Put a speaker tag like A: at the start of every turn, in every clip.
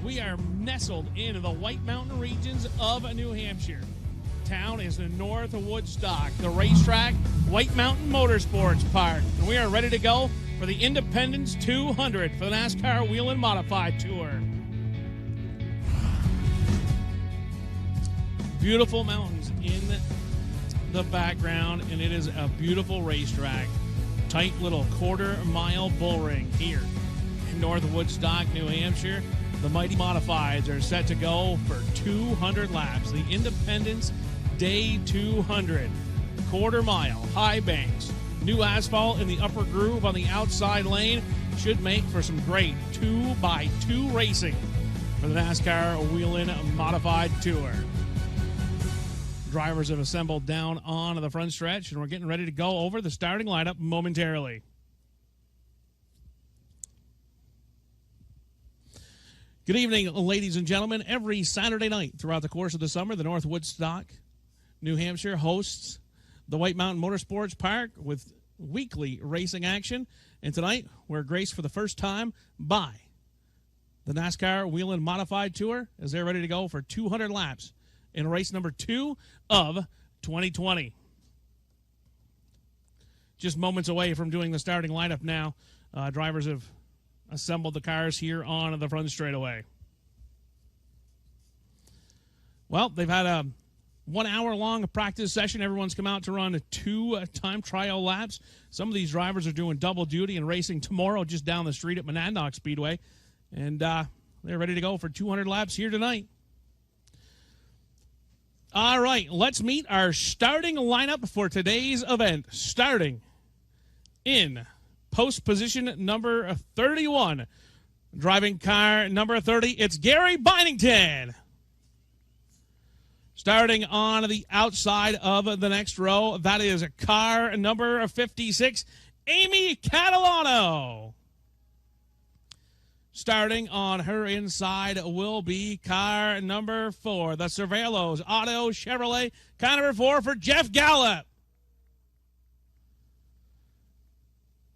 A: We are nestled in the White Mountain regions of New Hampshire. Town is the North Woodstock, the racetrack, White Mountain Motorsports Park. And we are ready to go for the Independence 200 for the NASCAR Whelen Modified Tour. Beautiful mountains in the background, and it is a beautiful racetrack. Tight little quarter-mile bull ring here in North Woodstock, New Hampshire. The Mighty Modifieds are set to go for 200 laps. The Independence Day 200. Quarter mile, high banks, new asphalt in the upper groove on the outside lane should make for some great 2x2 racing for the NASCAR Whelen Modified Tour. Drivers have assembled down on the front stretch, and we're getting ready to go over the starting lineup momentarily. Good evening, ladies and gentlemen. Every Saturday night throughout the course of the summer, the North Woodstock, New Hampshire hosts the White Mountain Motorsports Park with weekly racing action. And tonight, we're graced for the first time by the NASCAR Whelen Modified Tour as they're ready to go for 200 laps in race number 2 of 2020. Just moments away from doing the starting lineup now. Drivers have assembled the cars here on the front straightaway. Well, they've had a 1 hour long practice session. Everyone's come out to run 2 time trial laps. Some of these drivers are doing double duty and racing tomorrow just down the street at Monadnock Speedway. And they're ready to go for 200 laps here tonight. All right, let's meet our starting lineup for today's event. Starting in post position number 31. Driving car number 30, it's Gary Bynington. Starting on the outside of the next row, that is car number 56, Amy Catalano. Starting on her inside will be car number 4, the Cervelos Auto Chevrolet, car number 4 for Jeff Gallup.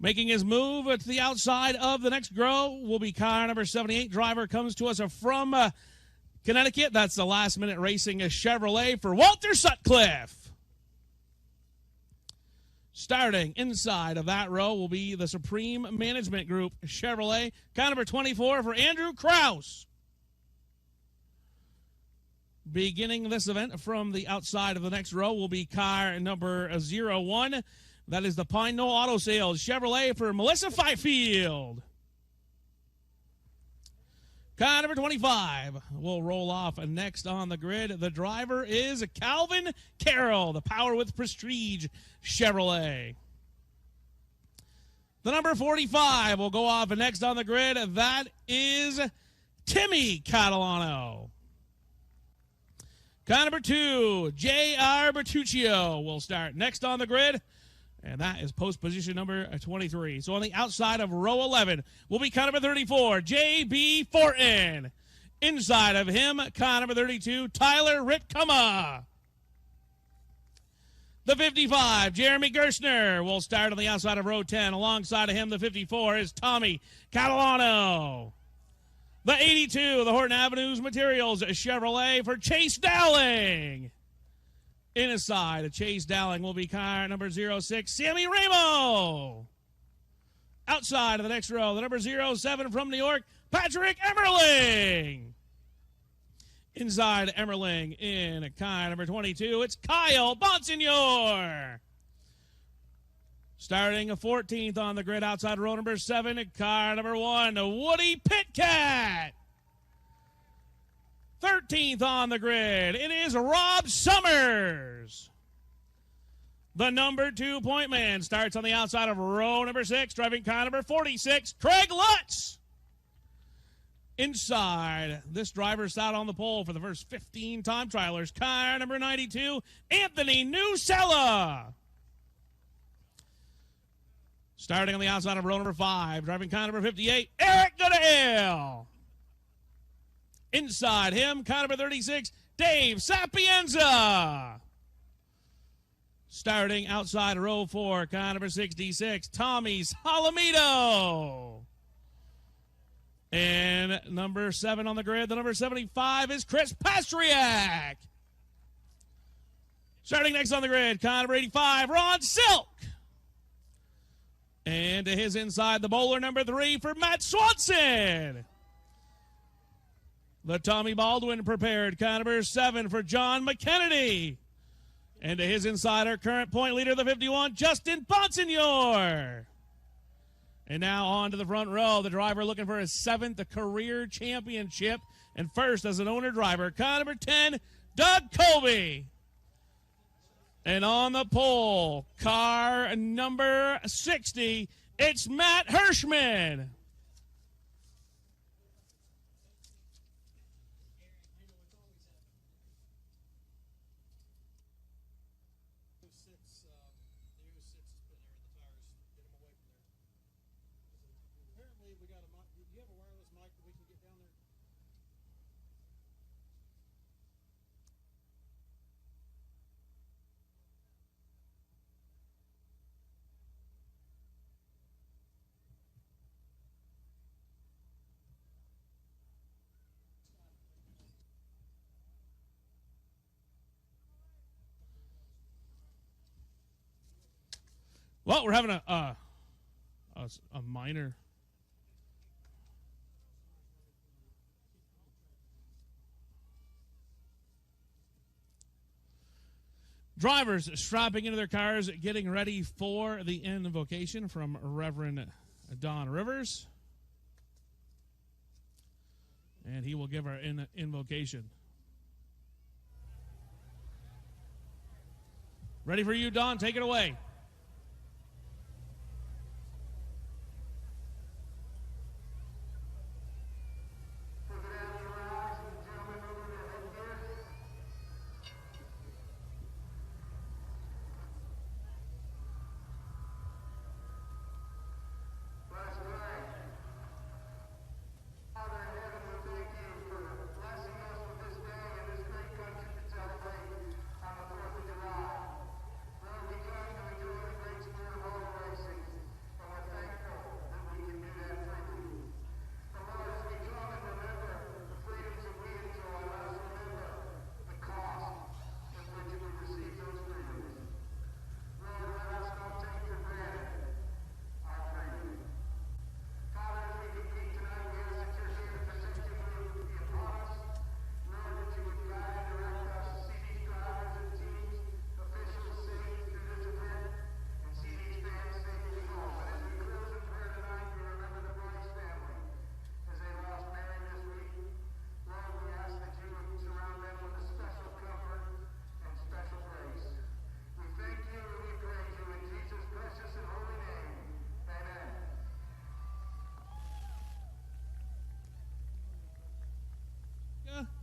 A: Making his move to the outside of the next row will be car number 78. Driver comes to us from Connecticut. That's the Last Minute Racing Chevrolet for Walter Sutcliffe. Starting inside of that row will be the Supreme Management Group Chevrolet, car number 24 for Andrew Krause. Beginning this event from the outside of the next row will be car number 01. That is the Pine Knoll Auto Sales Chevrolet for Melissa Fifield. Car number 25 will roll off next on the grid. The driver is Calvin Carroll, the Power with Prestige Chevrolet. The number 45 will go off next on the grid. That is Timmy Catalano. Car number 2, J.R. Bertuccio will start next on the grid. And that is post position number 23. So on the outside of row 11 will be car number 34, J.B. Fortin. Inside of him, car number 32, Tyler Ritkuma. The 55, Jeremy Gerstner, will start on the outside of row 10. Alongside of him, the 54 is Tommy Catalano. The 82, the Horton Avenues Materials Chevrolet for Chase Dowling. Inside of Chase Dowling will be car number 06, Sammy Ramo. Outside of the next row, the number 07 from New York, Patrick Emmerling. Inside Emmerling in car number 22, it's Kyle Bonsignor. Starting 14th on the grid outside row number 7, car number 1, Woody Pitcat. 13th on the grid, it is Rob Summers. The number 2 point man starts on the outside of row number 6, driving car number 46, Craig Lutz. Inside, this driver sat on the pole for the first 15 time trialers, car number 92, Anthony Nusella. Starting on the outside of row number 5, driving car number 58, Eric Goodale. Inside him, car number 36, Dave Sapienza. Starting outside row 4, car number 66, Tommy Salamito. And number 7 on the grid, the number 75 is Chris Pastriak. Starting next on the grid, car number 85, Ron Silk. And to his inside, the bowler number 3 for Matt Swanson. The Tommy Baldwin prepared, car number 7 for John McKennedy. And to his inside, our current point leader, the 51, Justin Bonsignor. And now on to the front row, the driver looking for his 7th career championship. And first as an owner driver, car number 10, Doug Colby. And on the pole, car number 60, it's Matt Hirschman. Well, we're having a minor. Drivers strapping into their cars, getting ready for the invocation from Reverend Don Rivers. And he will give our invocation. Ready for you, Don? Take it away.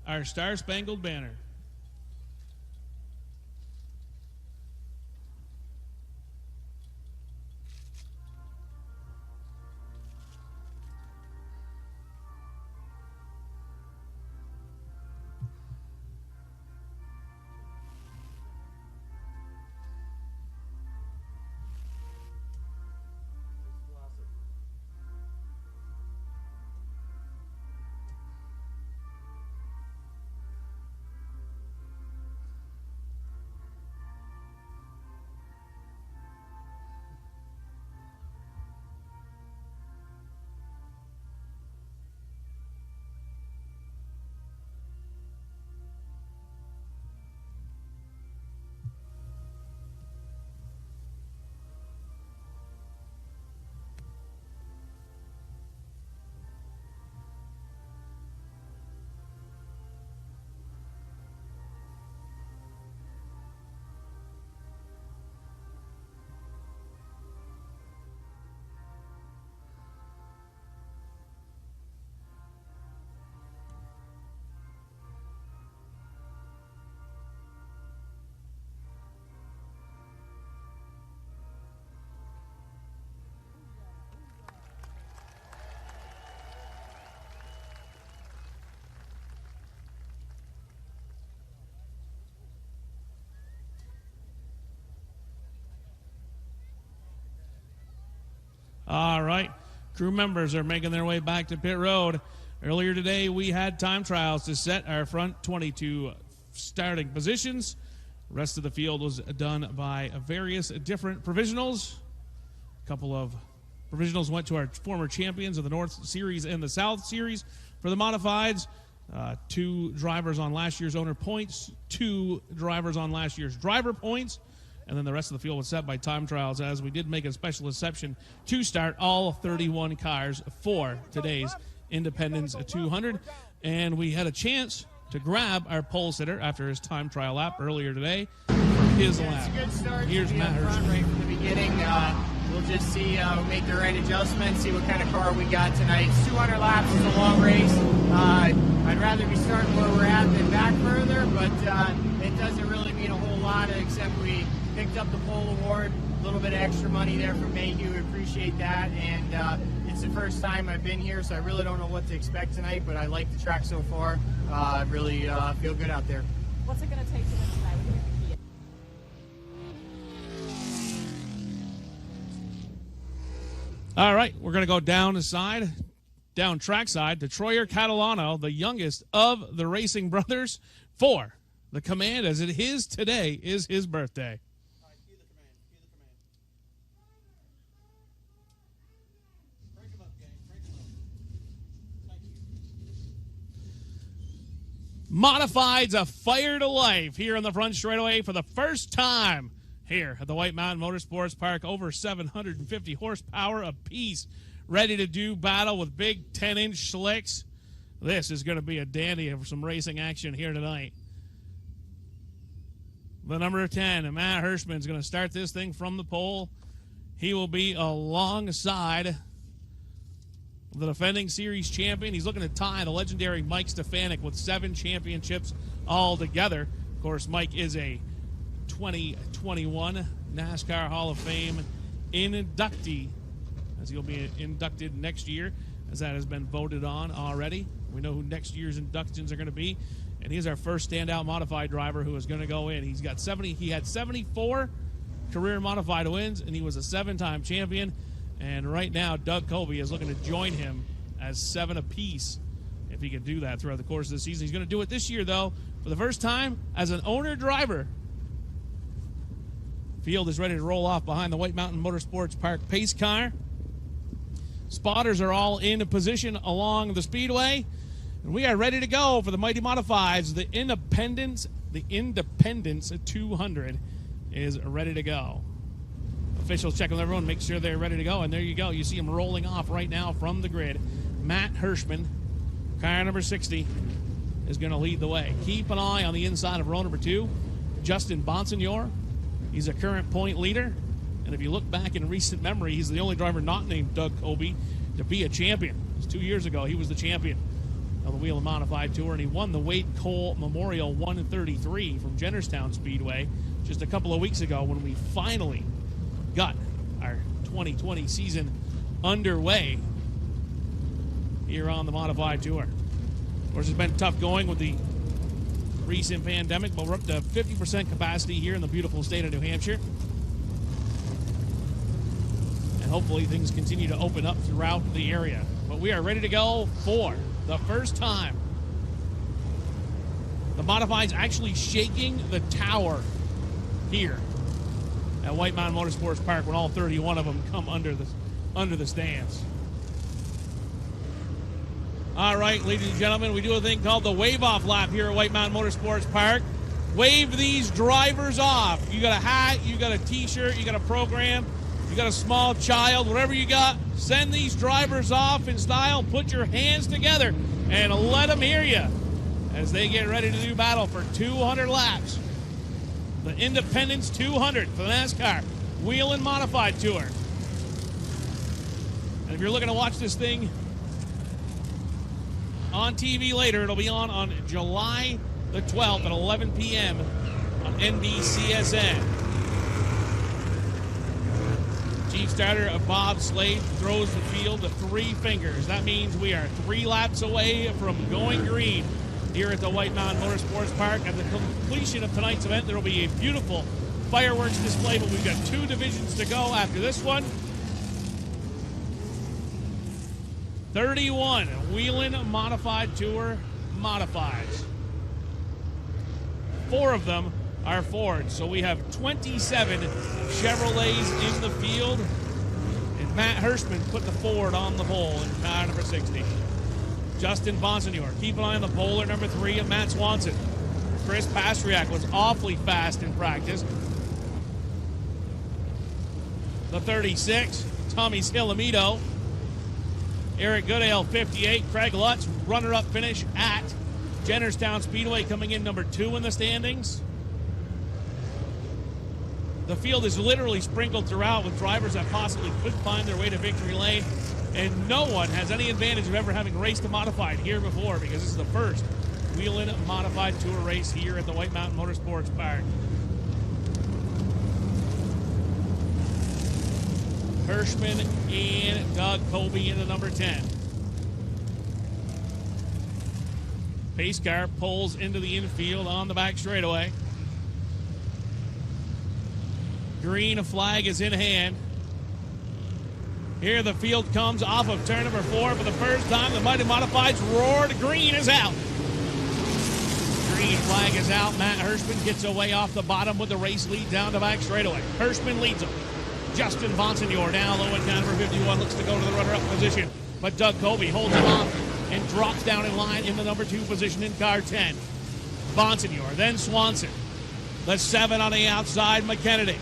A: Our Star-Spangled Banner. All right. Crew members are making their way back to pit road. Earlier today, we had time trials to set our front 22 starting positions. The rest of the field was done by various different provisionals. A couple of provisionals went to our former champions of the North Series and the South Series. For the modifieds, 2 drivers on last year's owner points, 2 drivers on last year's driver points, and then the rest of the field was set by time trials, as we did make a special exception to start all 31 cars for today's Independence 200. And we had a chance to grab our pole sitter after his time trial lap earlier today for his lap.
B: It's a good start.
A: Here's Matt Hirschman.
B: Right from the beginning. We'll just see, make the right adjustments, see what kind of car we got tonight. 200 laps is a long race. I'd rather be starting where we're at than back further, but it doesn't really mean a whole lot, except we picked up the pole award. A little bit of extra money there from Mayhew. We appreciate that. And it's the first time I've been here, so I really don't know what to expect tonight, but I like the track so far. I really feel good out there.
C: What's it going to take to win tonight? What do you think the key is?
A: All right, we're going to go down trackside to Troyer Catalano, the youngest of the racing brothers, for the command, as it is today is his birthday.
D: All right, cue the command. Crank him up, gang. Crank him up. Thank you.
A: Modifieds a fire to life here on the front straightaway for the first time here at the White Mountain Motorsports Park. Over 750 horsepower apiece, ready to do battle with big 10-inch slicks. This is going to be a dandy of some racing action here tonight. The number 10, Matt Hirschman, is going to start this thing from the pole. He will be alongside the defending series champion. He's looking to tie the legendary Mike Stefanik with 7 championships altogether. Of course, Mike is a 2021 NASCAR Hall of Fame inductee, as he'll be inducted next year, as that has been voted on already. We know who next year's inductions are going to be. And he's our first standout modified driver who is going to go in. He had 74 career modified wins, and he was a 7-time champion. And right now, Doug Colby is looking to join him as 7 apiece if he can do that throughout the course of the season. He's going to do it this year, though, for the first time as an owner driver. Field is ready to roll off behind the White Mountain Motorsports Park pace car. Spotters are all in position along the speedway. And we are ready to go for the Mighty Modifieds. The Independence 200 is ready to go. Officials check with everyone, make sure they're ready to go. And there you go. You see them rolling off right now from the grid. Matt Hirschman, car number 60, is going to lead the way. Keep an eye on the inside of row number 2. Justin Bonsignor. He's a current point leader. And if you look back in recent memory, he's the only driver not named Doug Colby to be a champion. It was 2 years ago. He was the champion of the Whelen Modified Tour, and he won the Wade Cole Memorial 133 from Jennerstown Speedway just a couple of weeks ago when we finally got our 2020 season underway here on the Modified Tour. Of course, it's been tough going with the recent pandemic, but we're up to 50% capacity here in the beautiful state of New Hampshire. And hopefully things continue to open up throughout the area. But we are ready to go for the first time. The Modifieds actually shaking the tower here at White Mountain Motorsports Park when all 31 of them come under the stands. All right, ladies and gentlemen, we do a thing called the wave-off lap here at White Mountain Motorsports Park. Wave these drivers off. You got a hat, you got a T-shirt, you got a program, you got a small child, whatever you got, send these drivers off in style. Put your hands together and let them hear you as they get ready to do battle for 200 laps. The Independence 200 for the NASCAR Whelen Modified Tour. And if you're looking to watch this thing on TV later, it'll be on July the 12th at 11 p.m. on NBCSN. Chief starter of Bob Slade throws the field to 3 fingers. That means we are 3 laps away from going green here at the White Mountain Motorsports Park. At the completion of tonight's event, there will be a beautiful fireworks display, but we've got 2 divisions to go after this one. 31 Whelen Modified Tour Modifieds. 4 of them are Fords. So we have 27 Chevrolets in the field. And Matt Hirschman put the Ford on the pole in car number 60. Justin Bonsignor. Keep an eye on the polar number 3 of Matt Swanson. Chris Pastriak was awfully fast in practice. The 36, Tommy Scilamito. Eric Goodale, 58. Craig Lutz, runner-up finish at Jennerstown Speedway, coming in number 2 in the standings. The field is literally sprinkled throughout with drivers that possibly could find their way to victory lane. And no one has any advantage of ever having raced a modified here before, because this is the first Whelen Modified Tour race here at the White Mountain Motorsports Park. Hirschman and Doug Colby in the number 10. Pace car pulls into the infield on the back straightaway. Green flag is in hand. Here the field comes off of turn number 4 for the first time. The Mighty Modifieds roared. Green is out. Green flag is out. Matt Hirschman gets away off the bottom with the race lead down the back straightaway. Hirschman leads him. Justin Bonsignor down low in car number 51 looks to go to the runner-up position, but Doug Colby holds him off and drops down in line in the number 2 position in car 10. Bonsignor, then Swanson. The 7 on the outside, McKennedy.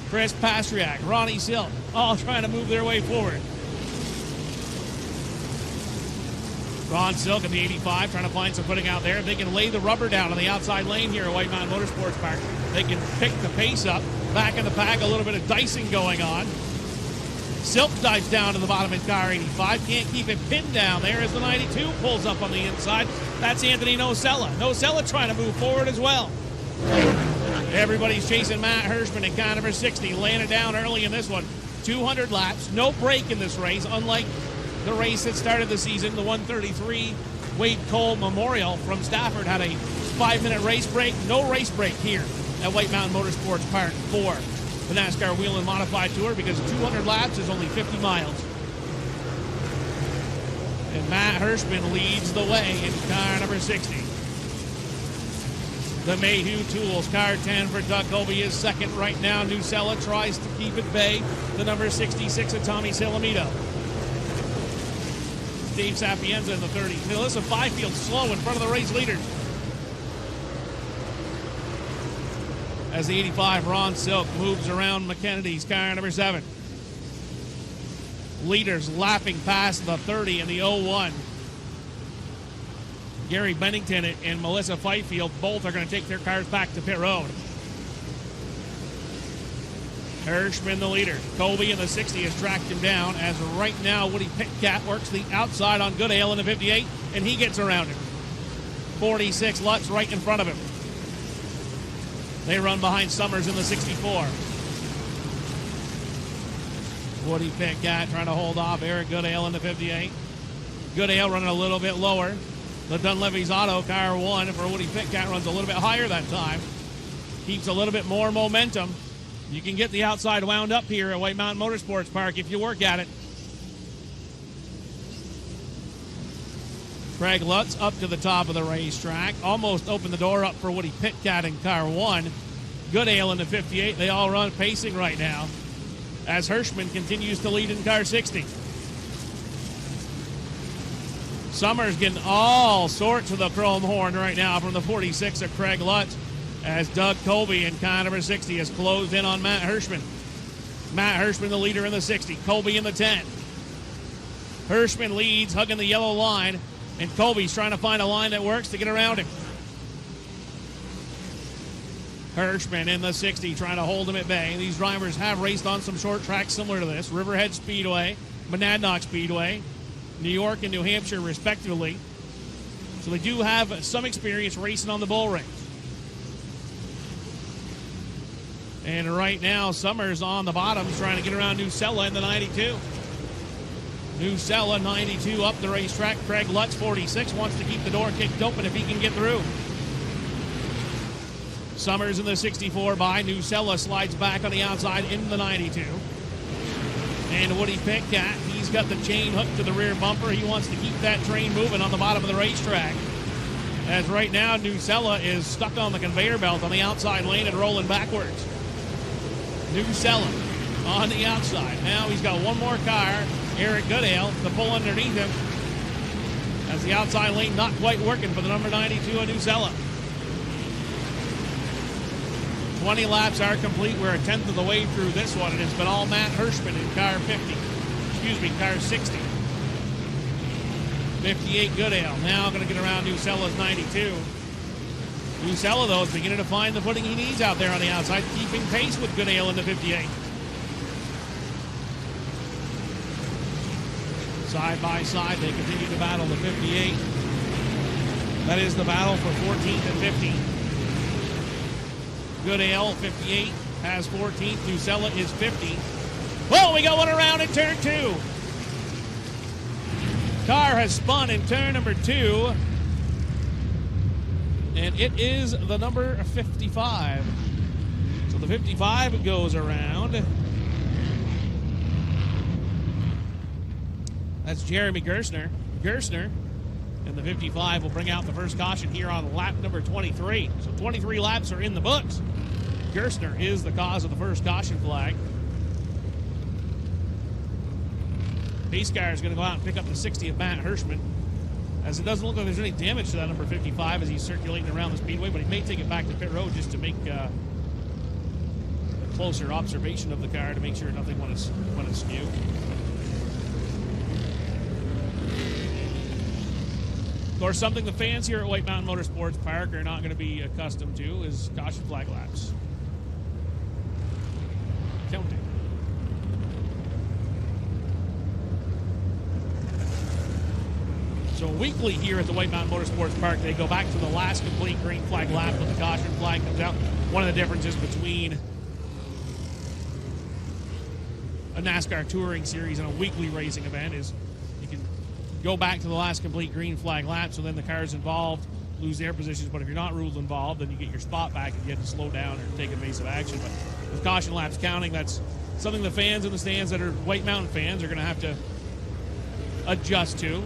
A: Chris Pastriak, Ronnie Silk, all trying to move their way forward. Ron Silk in the 85 trying to find some footing out there. If they can lay the rubber down on the outside lane here at White Mountain Motorsports Park, they can pick the pace up. Back in the pack, a little bit of dicing going on. Silk dives down to the bottom in car 85. Can't keep it pinned down there as the 92 pulls up on the inside. That's Anthony Nocella. Nocella trying to move forward as well. Everybody's chasing Matt Hirschman in car number 60. Laying it down early in this one. 200 laps. No break in this race, unlike the race that started the season, the 133 Wade Cole Memorial from Stafford had a 5-minute race break. No race break here at White Mountain Motorsports Park for the NASCAR Whelen Modified Tour, because 200 laps is only 50 miles. And Matt Hirschman leads the way in car number 60. The Mayhew Tools, car 10 for Doug Colby is second right now. Nocella tries to keep at bay the number 66 of Tommy Scilamito. Dave Sapienza in the 30. Melissa Fifield slow in front of the race leaders. As the 85 Ron Silk moves around McKennedy's car number 7. Leaders lapping past the 30 and the 01. Gary Bennington and Melissa Fifield both are going to take their cars back to pit road. Hirschman the leader. Colby in the 60 has tracked him down, as right now Woody Pitcat works the outside on Goodale in the 58, and he gets around him. 46 Lutz right in front of him. They run behind Summers in the 64. Woody Pitcat trying to hold off Eric Goodale in the 58. Goodale running a little bit lower. The Dunleavy's Auto car 1 for Woody Pitcat runs a little bit higher that time. Keeps a little bit more momentum. You can get the outside wound up here at White Mountain Motorsports Park if you work at it. Craig Lutz up to the top of the racetrack. Almost opened the door up for Woody Pitcat in car 1. Goodale in the 58. They all run pacing right now, as Hirschman continues to lead in car 60. Summers getting all sorts of the chrome horn right now from the 46 of Craig Lutz, as Doug Colby in car number 60 has closed in on Matt Hirschman. Matt Hirschman the leader in the 60. Colby in the 10. Hirschman leads, hugging the yellow line, and Colby's trying to find a line that works to get around him. Hirschman in the 60 trying to hold him at bay. These drivers have raced on some short tracks similar to this. Riverhead Speedway, Monadnock Speedway, New York and New Hampshire respectively. So they do have some experience racing on the bull rings. And right now, Summers on the bottom trying to get around Nocella in the 92. Nocella, 92 up the racetrack. Craig Lutz, 46, wants to keep the door kicked open if he can get through. Summers in the 64 by. Nocella slides back on the outside in the 92. And Woody Pitcat, he's He's got the chain hooked to the rear bumper. He wants to keep that train moving on the bottom of the racetrack. As right now, Newsella is stuck on the conveyor belt on the outside lane and rolling backwards. Newsella on the outside. Now he's got one more car, Eric Goodale, to pull underneath him. As the outside lane not quite working for the number 92 of Newsella. 20 laps are complete. We're a tenth of the way through this one, and it's been all Matt Hirschman in car 50. Excuse me, car 60. 58 Goodale. Now going to get around Newsella's 92. Newsella, though, is beginning to find the footing he needs out there on the outside, keeping pace with Goodale in the 58. Side by side, they continue to battle the 58. That is the battle for 14th and 15th. Goodale, 58, has 14th. Newsella is 50. Well, we got one around in turn 2. Car has spun in turn number 2. And it is the number 55. So the 55 goes around. That's Jeremy Gerstner. And the 55 will bring out the first caution here on lap number 23. So 23 laps are in the books. Gerstner is the cause of the first caution flag. Pace car is going to go out and pick up the 60 of Matt Hirschman, as it doesn't look like there's any damage to that number 55 as he's circulating around the speedway, but he may take it back to pit road just to make a closer observation of the car to make sure nothing went askew. Of course, something the fans here at White Mountain Motorsports Park are not going to be accustomed to is caution flag laps. Counting. So weekly here at the White Mountain Motorsports Park, they go back to the last complete green flag lap when the caution flag comes out. One of the differences between a NASCAR touring series and a weekly racing event is you can go back to the last complete green flag lap, so then the cars involved lose their positions. But if you're not ruled involved, then you get your spot back and you have to slow down or take evasive action. But with caution laps counting, that's something the fans in the stands that are White Mountain fans are going to have to adjust to.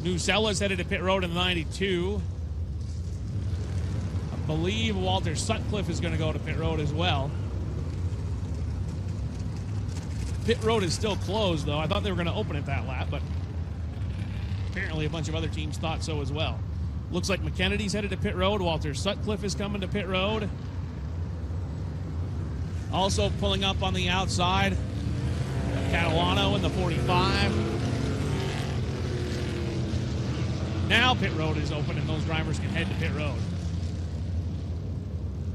A: Newsella's headed to pit road in the 92. I believe Walter Sutcliffe is going to go to pit road as well. Pit road is still closed, though. I thought they were going to open it that lap, but apparently a bunch of other teams thought so as well. Looks like McKennedy's headed to pit road. Walter Sutcliffe is coming to pit road. Also pulling up on the outside, Catalano in the 45. Now pit road is open and those drivers can head to pit road.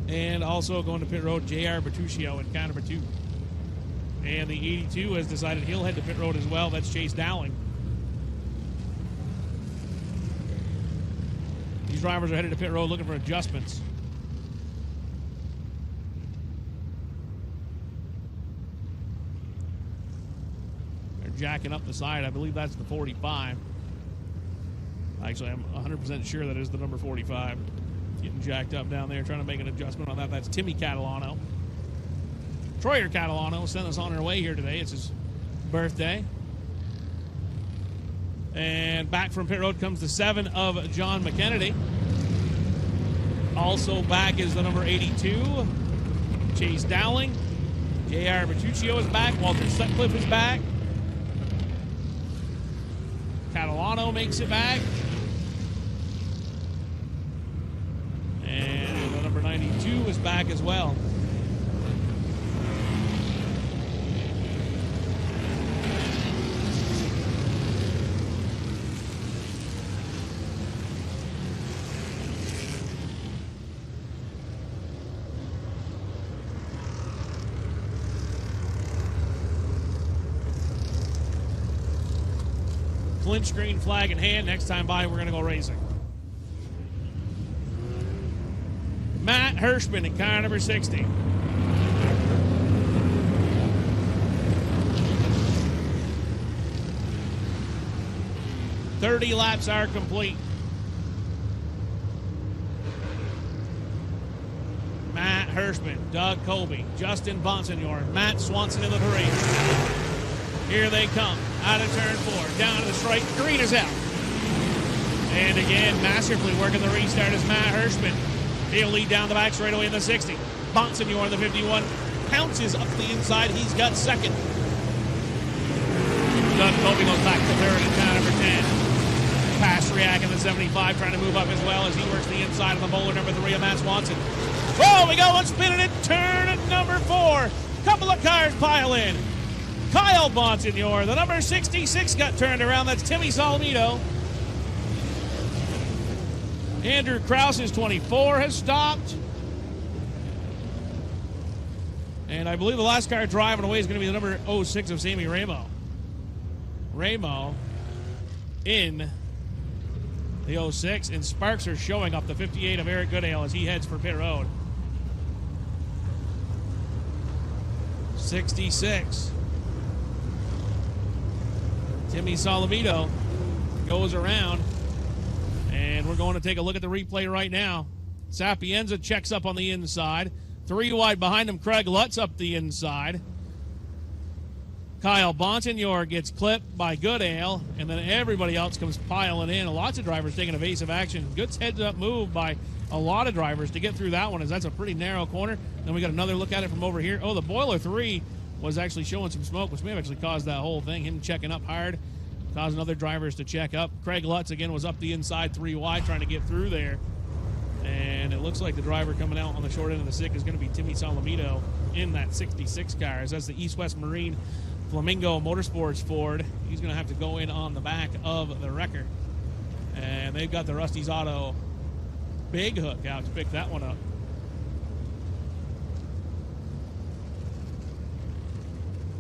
A: And also going to pit road, J.R. Bertuccio in car number 2. And the 82 has decided he'll head to pit road as well. That's Chase Dowling. These drivers are headed to pit road looking for adjustments. They're jacking up the side. I believe that's the 45. Actually, I'm 100% sure that is the number 45. Getting jacked up down there, trying to make an adjustment on that. That's Timmy Catalano. Troyer Catalano sent us on our way here today. It's his birthday. And back from pit road comes the 7 of John McKennedy. Also back is the number 82, Chase Dowling. J.R. Bertuccio is back. Walter Sutcliffe is back. Catalano makes it back. And the number 92 is back as well. Clinch green flag in hand. Next time by, we're going to go racing. Matt Hirschman in car number 60. "30 laps are complete. Matt Hirschman, Doug Colby, Justin Bonsignor, Matt Swanson in the parade. Here they come. Out of turn 4. Down to the strike. Green is out. And again, masterfully working the restart is Matt Hirschman. He'll lead down the back straightaway in the 60. Bonsignor in the 51. Pounces up the inside. He's got second. Doug Kobe goes back to third in car number 10. Pastriak in the 75 trying to move up as well as he works the inside of the bowler number 3 of Matt Swanson. Oh, we got one spinning it. Turn at number 4. Couple of cars pile in. Kyle Bonsignor, the number 66 got turned around. That's Timmy Solomito. Andrew Krause's 24 has stopped. And I believe the last car driving away is going to be the number 06 of Sammy Ramo. Ramo in the 06, and Sparks are showing up the 58 of Eric Goodale as he heads for pit road. 66. Timmy Solomito goes around, and we're going to take a look at the replay right now. Sapienza checks up on the inside. 3 wide behind him, Craig Lutz up the inside. Kyle Bonsignor gets clipped by Goodale, and then everybody else comes piling in. Lots of drivers taking evasive action. Good heads-up move by a lot of drivers to get through that one, as that's a pretty narrow corner. Then we got another look at it from over here. Oh, the Boiler 3 was actually showing some smoke, which may have actually caused that whole thing. Him checking up hard, causing other drivers to check up. Craig Lutz, again, was up the inside 3 wide trying to get through there. And it looks like the driver coming out on the short end of the stick is going to be Timmy Solomito in that 66 car. As that's the East West Marine Flamingo Motorsports Ford. He's going to have to go in on the back of the wrecker. And they've got the Rusty's Auto big hook out to pick that one up.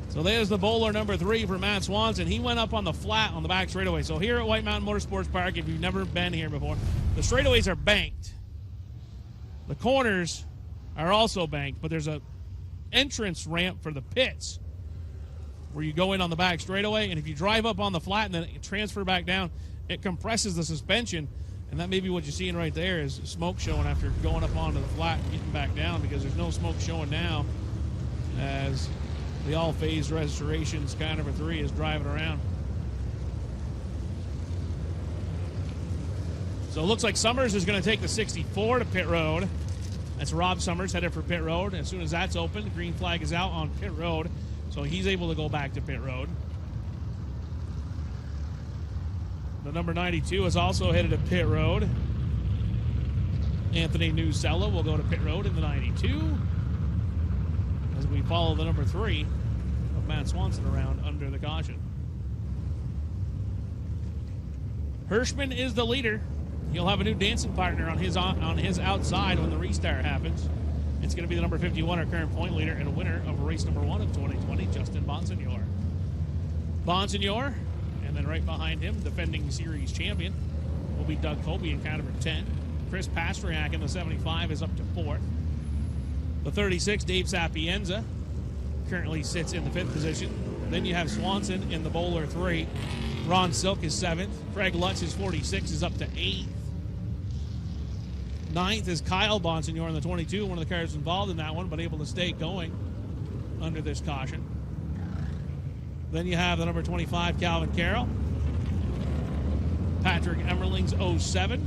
A: So there's the bowler number 3 for Matt Swanson. He went up on the flat on the back straightaway. So here at White Mountain Motorsports Park, if you've never been here before, the straightaways are banked. The corners are also banked, but there's a entrance ramp for the pits where you go in on the back straightaway, and if you drive up on the flat and then transfer back down, it compresses the suspension, and that may be what you're seeing right there is smoke showing after going up onto the flat and getting back down, because there's no smoke showing now as the all-phase restorations car number 3 is driving around. So it looks like Summers is going to take the 64 to pit road. That's Rob Summers headed for pit road. As soon as that's open, the green flag is out on pit road. So he's able to go back to pit road. The number 92 is also headed to pit road. Anthony Nusella will go to pit road in the 92 as we follow the number 3 of Matt Swanson around under the caution. Hirschman is the leader. He'll have a new dancing partner on his outside when the restart happens. It's going to be the number 51, our current point leader and winner of race number 1 of 2020, Justin Bonsignor. Bonsignor, and then right behind him, defending series champion, will be Doug Kobe in car number 10. Chris Pastriak in the 75 is up to 4th. The 36, Dave Sapienza, currently sits in the 5th position. Then you have Swanson in the bowler 3. Ron Silk is 7th. Craig Lutz is 46, is up to 8th. 9th is Kyle Bonsignor in the 22, one of the cars involved in that one, but able to stay going under this caution. Then you have the number 25, Calvin Carroll. Patrick Emmerling's 07.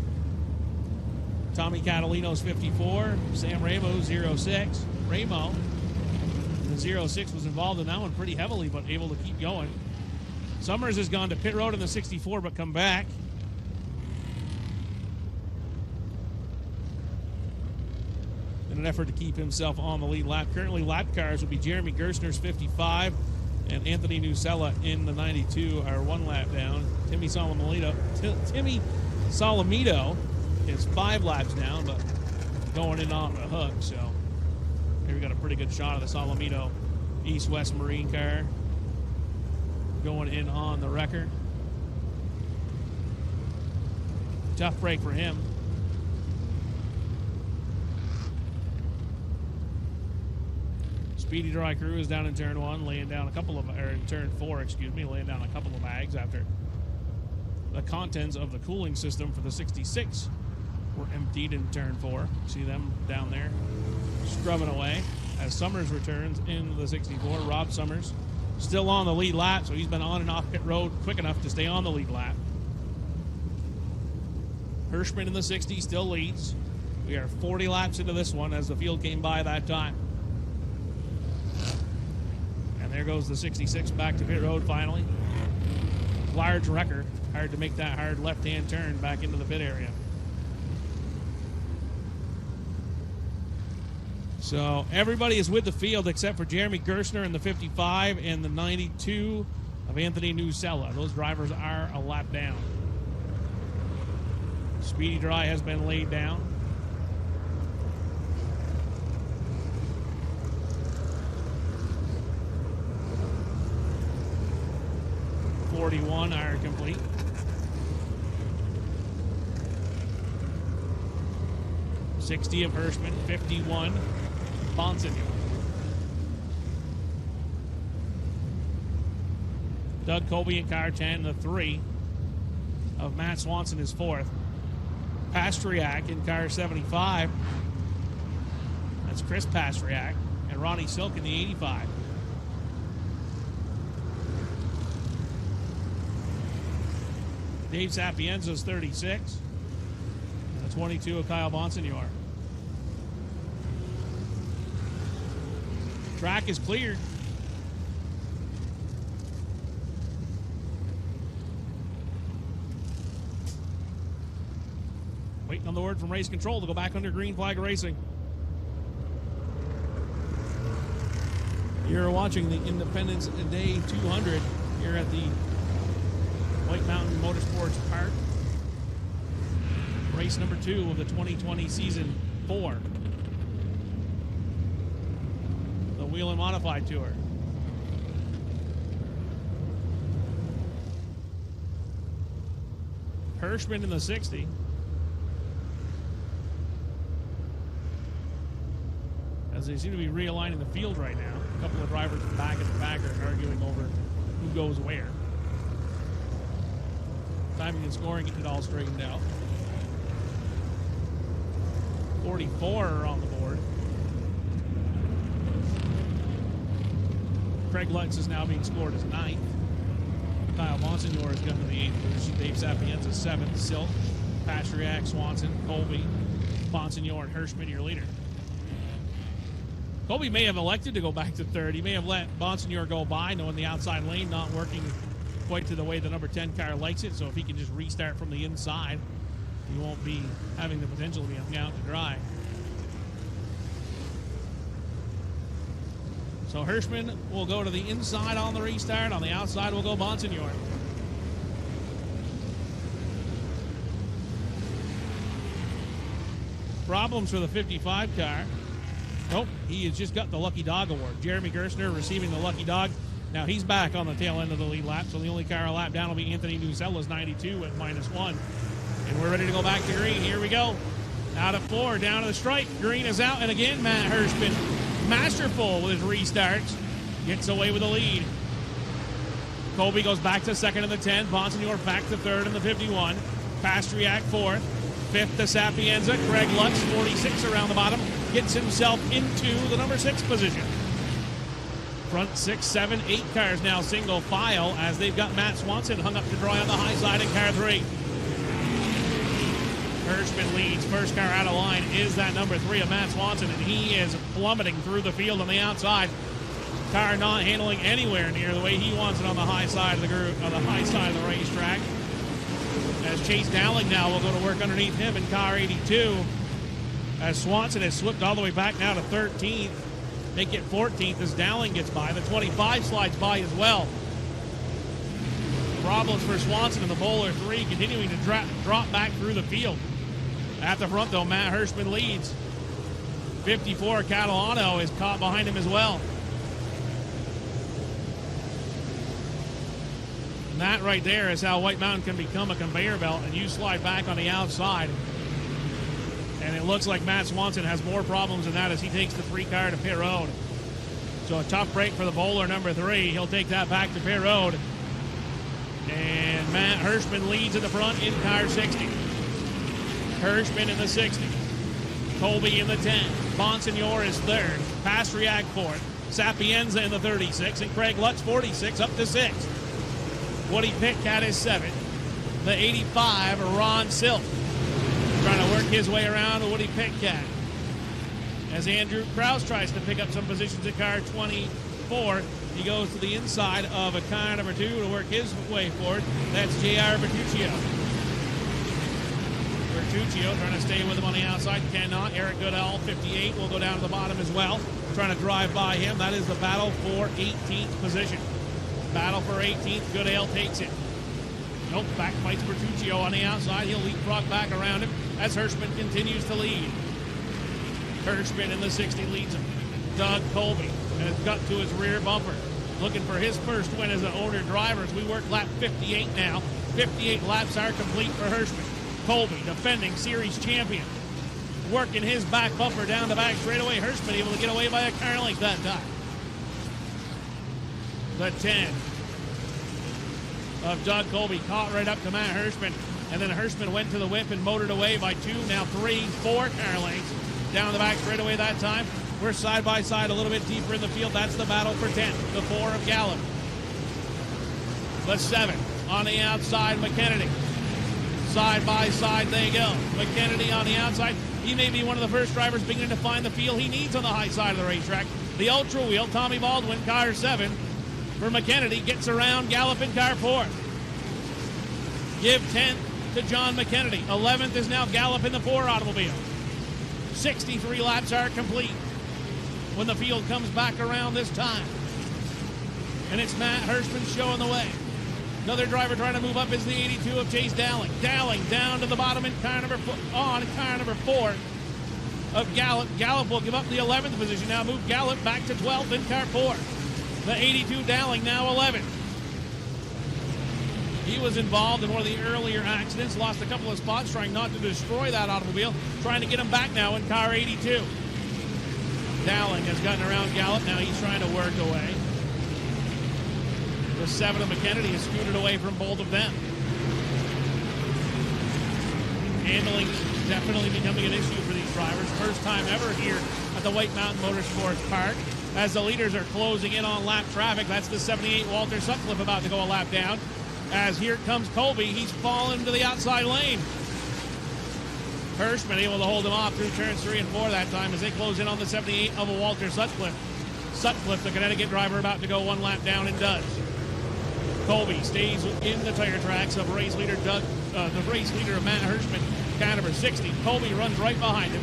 A: Tommy Catalino's 54. Sam Ramo's 06. Ramo, the 06, was involved in that one pretty heavily, but able to keep going. Summers has gone to pit road in the 64, but come back. In an effort to keep himself on the lead lap. Currently, lap cars would be Jeremy Gerstner's 55 and Anthony Nusella in the 92 are 1 lap down. Timmy Solomito is 5 laps down, but going in on the hook. So here we got a pretty good shot of the Solomito East-West Marine car going in on the wrecker. Tough break for him. Speedy Dry Crew is down in turn 1, laying down a couple of, or in turn 4, excuse me, laying down a couple of bags after the contents of the cooling system for the 66 were emptied in turn 4. See them down there scrubbing away as Summers returns in the 64. Rob Summers still on the lead lap, so he's been on and off pit road quick enough to stay on the lead lap. Hirschman in the 60 still leads. We are 40 laps into this one as the field came by that time. And there goes the 66 back to pit road finally. Large wrecker. Hard to make that hard left-hand turn back into the pit area. So everybody is with the field except for Jeremy Gerstner in the 55 and the 92 of Anthony Nusella. Those drivers are a lap down. Speedy Dry has been laid down. .41 are complete. .60 of Hirschman, 51 Bonsignor. Doug Colby in car 10, the 3 of Matt Swanson is 4th. Pastriak in car 75. That's Chris Pastriak. And Ronnie Silk in the 85. Dave Sapienza's 36. And the 22 of Kyle Bonsignor. Track is cleared. Waiting on the word from race control to go back under green flag racing. You're watching the Independence Day 200 here at the White Mountain Motorsports Park. Race number 2 of the 2020 season 4. The Whelen Modified Tour. Hirschman in the 60. As they seem to be realigning the field right now. A couple of drivers back at the back are arguing over who goes where. Timing and scoring, getting it all straightened out. 44 are on the board. Craig Lutz is now being scored as 9th. Kyle Bonsignor has come to the 8th position. Dave Sapienza 7th. Silk, Pastriak, Swanson, Colby, Bonsignor, and Hirschman your leader. Colby may have elected to go back to 3rd. He may have let Bonsignor go by, knowing the outside lane not working quite to the way the number 10 car likes it. So if he can just restart from the inside, he won't be having the potential to be hung out to dry. So Hirschman will go to the inside on the restart. On the outside will go Bonsignor. Problems for the 55 car. Nope, he has just got the Lucky Dog Award. Jeremy Gerstner receiving the Lucky Dog. Now he's back on the tail end of the lead lap, so the only car a lap down will be Anthony Nusella's 92 at -1. And we're ready to go back to green. Here we go. Out of 4, down to the stripe. Green is out, and again, Matt Hirschman, masterful with his restarts, gets away with the lead. Colby goes back to 2nd in the 10. Bonsignor back to 3rd in the 51. Pastriak 4th. 5th to Sapienza. Craig Lutz, 46 around the bottom, gets himself into the number 6 position. Front 6, 7, 8 cars now single file as they've got Matt Swanson hung up to dry on the high side in car 3. Hirschman leads. First car out of line is that number 3 of Matt Swanson, and he is plummeting through the field on the outside. Car not handling anywhere near the way he wants it on the high side of the group, on the high side of the racetrack. As Chase Dowling now will go to work underneath him in car 82. As Swanson has slipped all the way back now to 13th. They get 14th as Dowling gets by. The 25 slides by as well. Problems for Swanson in the Bowler 3, continuing to drop back through the field. At the front, though, Matt Hirschman leads. 54, Catalano is caught behind him as well. And that right there is how White Mountain can become a conveyor belt, and you slide back on the outside. And it looks like Matt Swanson has more problems than that as he takes the 3 car to pit road. So a tough break for the Bowler number 3. He'll take that back to pit road. And Matt Hirschman leads at the front in car 60. Hirschman in the 60. Colby in the 10. Bonsignor is 3rd. Pastriak 4th. Sapienza in the 36, and Craig Lutz 46 up to 6th. Woody Pitcat is 7th. The 85, Ron Silk, trying to work his way around to Woody Pitcat. As Andrew Krause tries to pick up some positions at car 24, he goes to the inside of a car number 2 to work his way forward. That's J.R. Bertuccio. Bertuccio trying to stay with him on the outside, cannot. Eric Goodell, 58, will go down to the bottom as well, trying to drive by him. That is the battle for 18th position. Battle for 18th, Goodale takes it. Nope, back fights Bertuccio on the outside. He'll leapfrog back around him as Hirschman continues to lead. Hirschman in the 60 leads him. Doug Colby has got to his rear bumper, looking for his first win as an owner driver as we work lap 58 now. 58 laps are complete for Hirschman. Colby, defending series champion, working his back bumper down the back straightaway. Hirschman able to get away by a car length that time. The 10 of Doug Colby caught right up to Matt Hirschman, and then Hirschman went to the whip and motored away by 2, now 3, 4 car lengths down the back straightaway that time. We're side by side a little bit deeper in the field. That's the battle for 10. The 4 of Gallup. The 7 on the outside, McKennedy. Side by side they go. McKennedy on the outside. He may be one of the first drivers beginning to find the feel he needs on the high side of the racetrack. The ultra wheel, Tommy Baldwin, car 7 for McKennedy, gets around Gallup in car 4. Give 10th to John McKennedy. 11th is now Gallup in the 4 automobile. 63 laps are complete when the field comes back around this time. And it's Matt Hirschman showing the way. Another driver trying to move up is the 82 of Chase Dowling. Dowling down to the bottom in car number 4 of Gallup. Gallup will give up the 11th position now, move Gallup back to 12th in car 4. The 82 Dowling now 11th. He was involved in one of the earlier accidents, lost a couple of spots trying not to destroy that automobile, trying to get him back now in car 82. Dowling has gotten around Gallup. Now he's trying to work away. The 7 of McKennedy has scooted away from both of them. Handling definitely becoming an issue for these drivers. First time ever here at the White Mountain Motorsports Park. As the leaders are closing in on lap traffic, that's the 78 Walter Sutcliffe about to go a lap down. As here comes Colby, he's fallen to the outside lane. Hirschman able to hold him off through turns 3 and 4 that time as they close in on the 78 of a Walter Sutcliffe. Sutcliffe, the Connecticut driver, about to go one lap down and does. Colby stays in the tire tracks of race leader the race leader of Matt Hirschman, car number 60. Colby runs right behind him.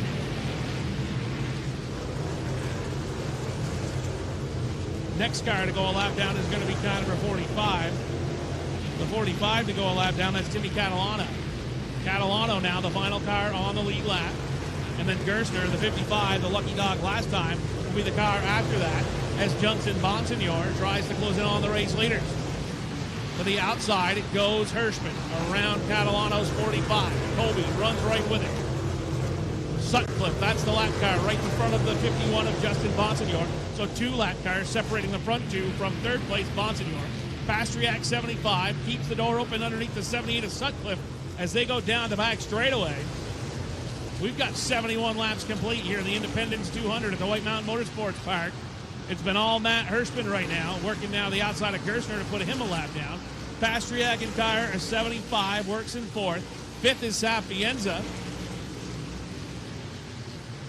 A: Next car to go a lap down is going to be car number 45. The 45 to go a lap down, that's Timmy Catalano. Catalano now the final car on the lead lap. And then Gerstner, the 55, the lucky dog last time, will be the car after that as Johnson Bonsignor tries to close in on the race leaders. To the outside, it goes Hirschman around Catalano's 45. Colby runs right with it. Sutcliffe, that's the lap car right in front of the 51 of Justin Bonsignor. So 2 lap cars separating the front 2 from 3rd place Bonsignor. Pastriak 75 keeps the door open underneath the 78 of Sutcliffe as they go down the back straightaway. We've got 71 laps complete here in the Independence 200 at the White Mountain Motorsports Park. It's been all Matt Hirschman right now, working now the outside of Gerstner to put him a lap down. Pastriak in car 75 works in 4th. 5th is Sapienza.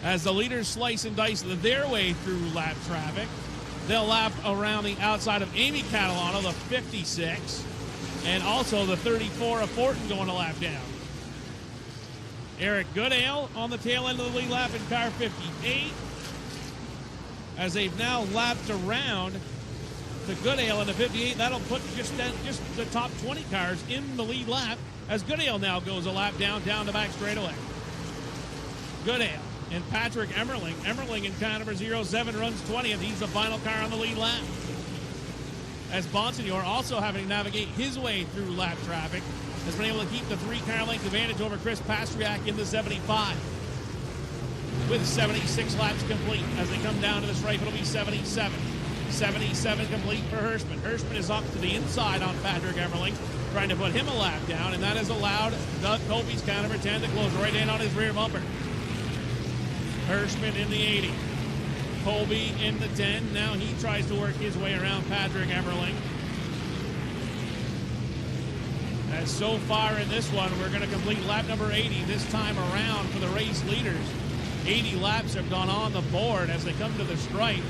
A: As the leaders slice and dice their way through lap traffic, they'll lap around the outside of Amy Catalano, the 56, and also the 34 of Fortin going a lap down. Eric Goodale on the tail end of the lead lap in car 58. As they've now lapped around to Goodale in the 58, that'll put just the top 20 cars in the lead lap as Goodale now goes a lap down the back straightaway. Goodale and Patrick Emmerling. Emmerling in car number 07 runs 20th. He's the final car on the lead lap. As Bonsignor, also having to navigate his way through lap traffic, has been able to keep the 3-car length advantage over Chris Pastriak in the 75. With 76 laps complete. As they come down to the stripe, it'll be 77. 77 complete for Hirschman. Hirschman is up to the inside on Patrick Emmerling, trying to put him a lap down, and that has allowed Doug Colby's car number 10 to close right in on his rear bumper. Hirschman in the 80. Colby in the 10. Now he tries to work his way around Patrick Emmerling. As so far in this one, we're going to complete lap number 80 this time around for the race leaders. 80 laps have gone on the board as they come to the stripe,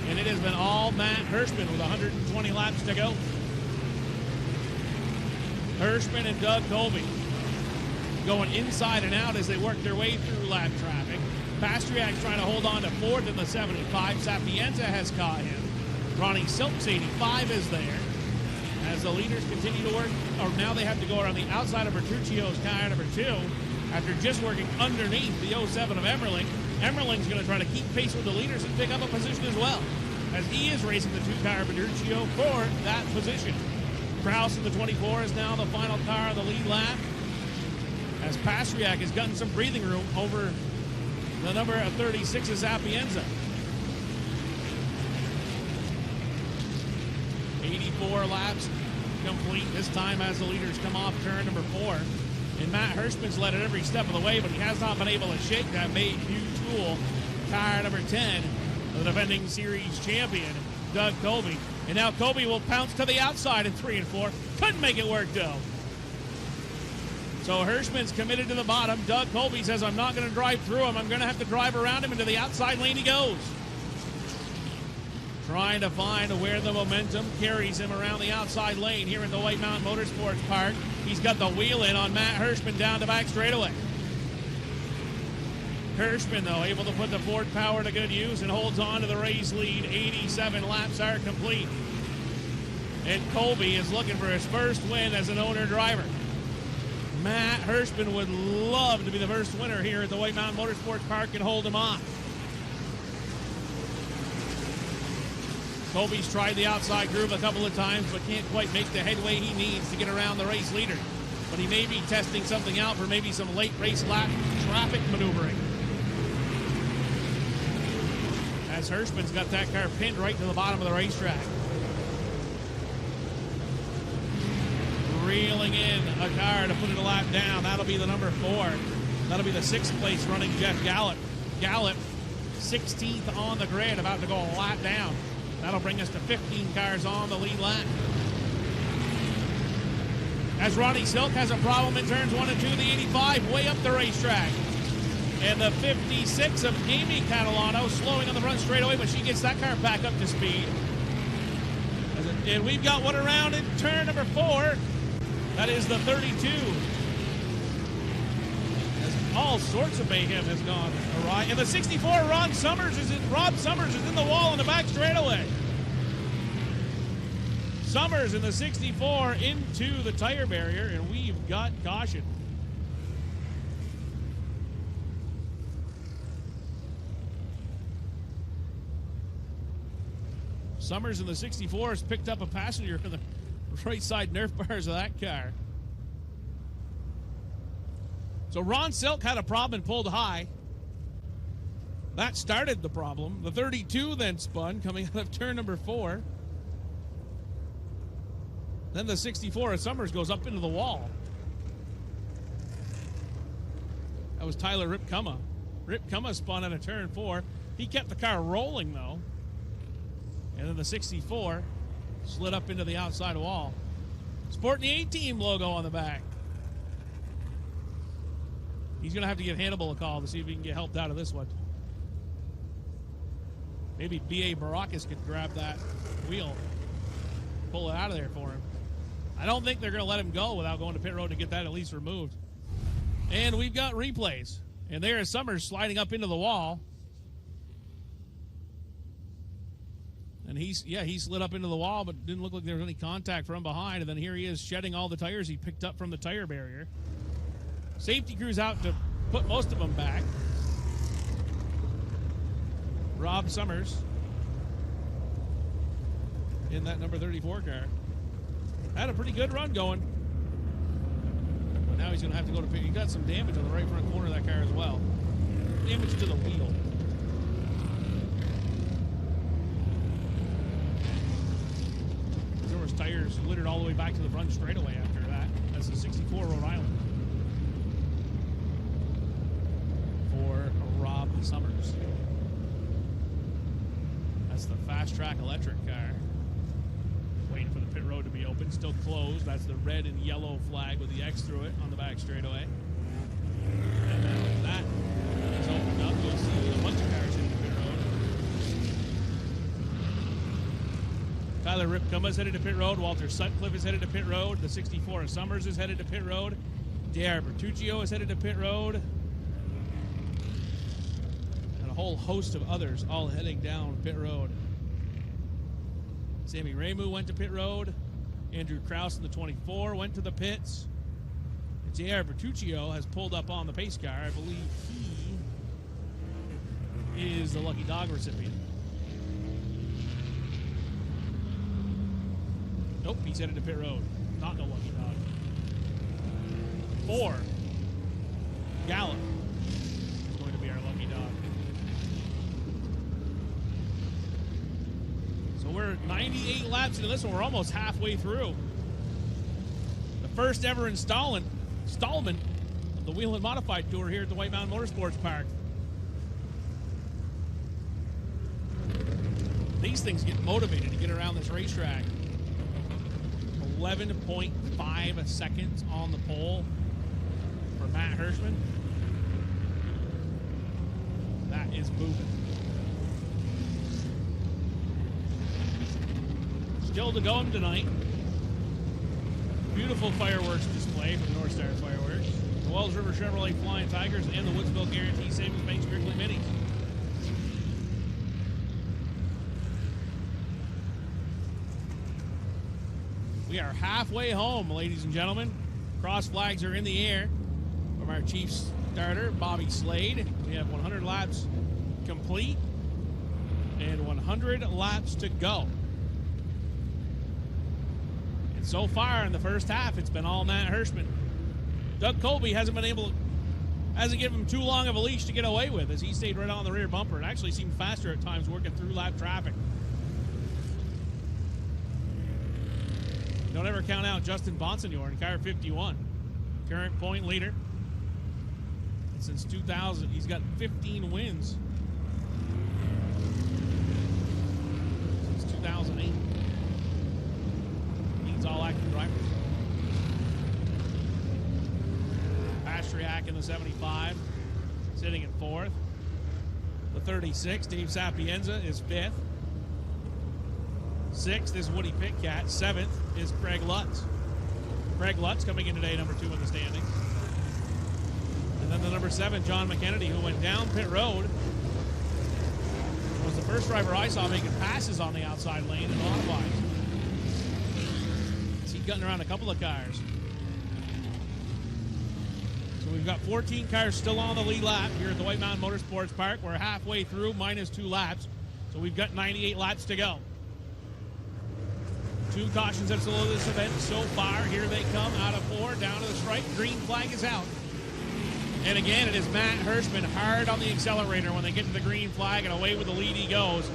A: and it has been all Matt Hirschman with 120 laps to go. Hirschman and Doug Colby going inside and out as they work their way through lap traffic. Pastriak's trying to hold on to fourth in the 75. Sapienza has caught him. Ronnie Silk's 85 is there. As the leaders continue to work, or now they have to go around the outside of Bertuccio's car number 2 after just working underneath the 07 of Emmerling. Emmerling's going to try to keep pace with the leaders and pick up a position as well, as he is racing the 2-car Bertuccio for that position. Kraus in the 24 is now the final car on the lead lap, as Pastriak has gotten some breathing room over the number 36 is Sapienza. 84 laps complete this time as the leaders come off turn number 4. And Matt Hirschman's led it every step of the way, but he has not been able to shake that Mayhew Tool car number 10, the defending series champion, Doug Colby. And now Colby will pounce to the outside in 3 and 4. Couldn't make it work, though. So Hirschman's committed to the bottom. Doug Colby says, I'm not going to drive through him. I'm going to have to drive around him. Into the outside lane he goes. Trying to find where the momentum carries him around the outside lane here at the White Mountain Motorsports Park. He's got the wheel in on Matt Hirschman down the back straightaway. Hirschman, though, able to put the Ford power to good use and holds on to the race lead. 87 laps are complete. And Colby is looking for his first win as an owner driver. Matt Hirschman would love to be the first winner here at the White Mountain Motorsports Park and hold him off. Colby's tried the outside groove a couple of times, but can't quite make the headway he needs to get around the race leader. But he may be testing something out for maybe some late race lap traffic maneuvering. As Hirschman's got that car pinned right to the bottom of the racetrack. Reeling in a car to put it a lap down. That'll be the number 4. That'll be the 6th place running Jeff Gallup. Gallup, 16th on the grid, about to go a lap down. That'll bring us to 15 cars on the lead lap. As Ronnie Silk has a problem in turns 1 and 2, the 85 way up the racetrack. And the 56 of Amy Catalano slowing on the front straightaway, but she gets that car back up to speed. And we've got one around in turn number 4. That is the 32. As all sorts of mayhem has gone awry. And the 64, Rob Summers is in the wall in the back straightaway. Summers in the 64 into the tire barrier, and we've got caution. Summers in the 64 has picked up a passenger in the right side Nerf bars of that car. So Ron Silk had a problem and pulled high. That started the problem. The 32 then spun coming out of turn number 4. Then the 64 of Summers goes up into the wall. That was Tyler Ripkuma. Ripkuma spun out of turn 4. He kept the car rolling, though. And then the 64 slid up into the outside wall. Sporting the A-Team logo on the back. He's going to have to give Hannibal a call to see if he can get helped out of this one. Maybe B.A. Baracus could grab that wheel, pull it out of there for him. I don't think they're going to let him go without going to pit road to get that at least removed. And we've got replays. And there is Summers sliding up into the wall. And he slid up into the wall, but didn't look like there was any contact from behind. And then here he is shedding all the tires he picked up from the tire barrier. Safety crew's out to put most of them back. Rob Summers in that number 34 car. Had a pretty good run going. But now he's going to have to go to pit. He got some damage on the right front corner of that car as well. Damage to the wheel. There was tires littered all the way back to the front straightaway after that. That's the 64 Rhode Island. For Rob Summers. That's the Fast Track electric car. Waiting for the pit road to be open. Still closed. That's the red and yellow flag with the X through it on the back straightaway. And now that is opened up. You'll see a bunch of cars in the pit road. Tyler Ripcumba is headed to pit road. Walter Sutcliffe is headed to pit road. The 64 of Summers is headed to pit road. J.R. Bertuccio is headed to pit road. And a whole host of others all heading down pit road. Sammy Ramu went to pit road. Andrew Kraus in the 24 went to the pits. J.R. Bertuccio has pulled up on the pace car. I believe he is the lucky dog recipient. Nope, he's headed to pit road. Not no lucky dog. 4. Gallup is going to be our lucky dog. So we're 98 laps into this one. We're almost halfway through. The first ever installment of the Whelen Modified Tour here at the White Mountain Motorsports Park. These things get motivated to get around this racetrack. 11.5 seconds on the pole for Matt Hirschman. That is moving. Still to go tonight. Beautiful fireworks display from North Star Fireworks. The Wells River Chevrolet Flying Tigers and the Woodsville Guarantee Savings Bank Strictly Minis. We are halfway home, ladies and gentlemen. Cross flags are in the air from our chief starter, Bobby Slade. We have 100 laps complete and 100 laps to go. And so far in the first half, it's been all Matt Hirschman. Doug Colby hasn't given him too long of a leash to get away with, as he stayed right on the rear bumper and actually seemed faster at times working through lap traffic. Don't ever count out Justin Bonsignor in car 51, current point leader. And since 2000, he's got 15 wins. Since 2008. Leads all active drivers. Pastriak in the 75, sitting in 4th. The 36, Dave Sapienza, is 5th. 6th is Woody Pitcat. 7th is Craig Lutz. Craig Lutz coming in today, number 2 in the standings. And then the number 7, John McKennedy, who went down pit road. Was the first driver I saw making passes on the outside lane in modified. He's gutting around a couple of cars. So we've got 14 cars still on the lead lap here at the White Mountain Motorsports Park. We're halfway through, minus 2 laps. So we've got 98 laps to go. 2 cautions at this event so far. Here they come out of 4, down to the stripe. Green flag is out. And again, it is Matt Hirschman hard on the accelerator when they get to the green flag, and away with the lead he goes.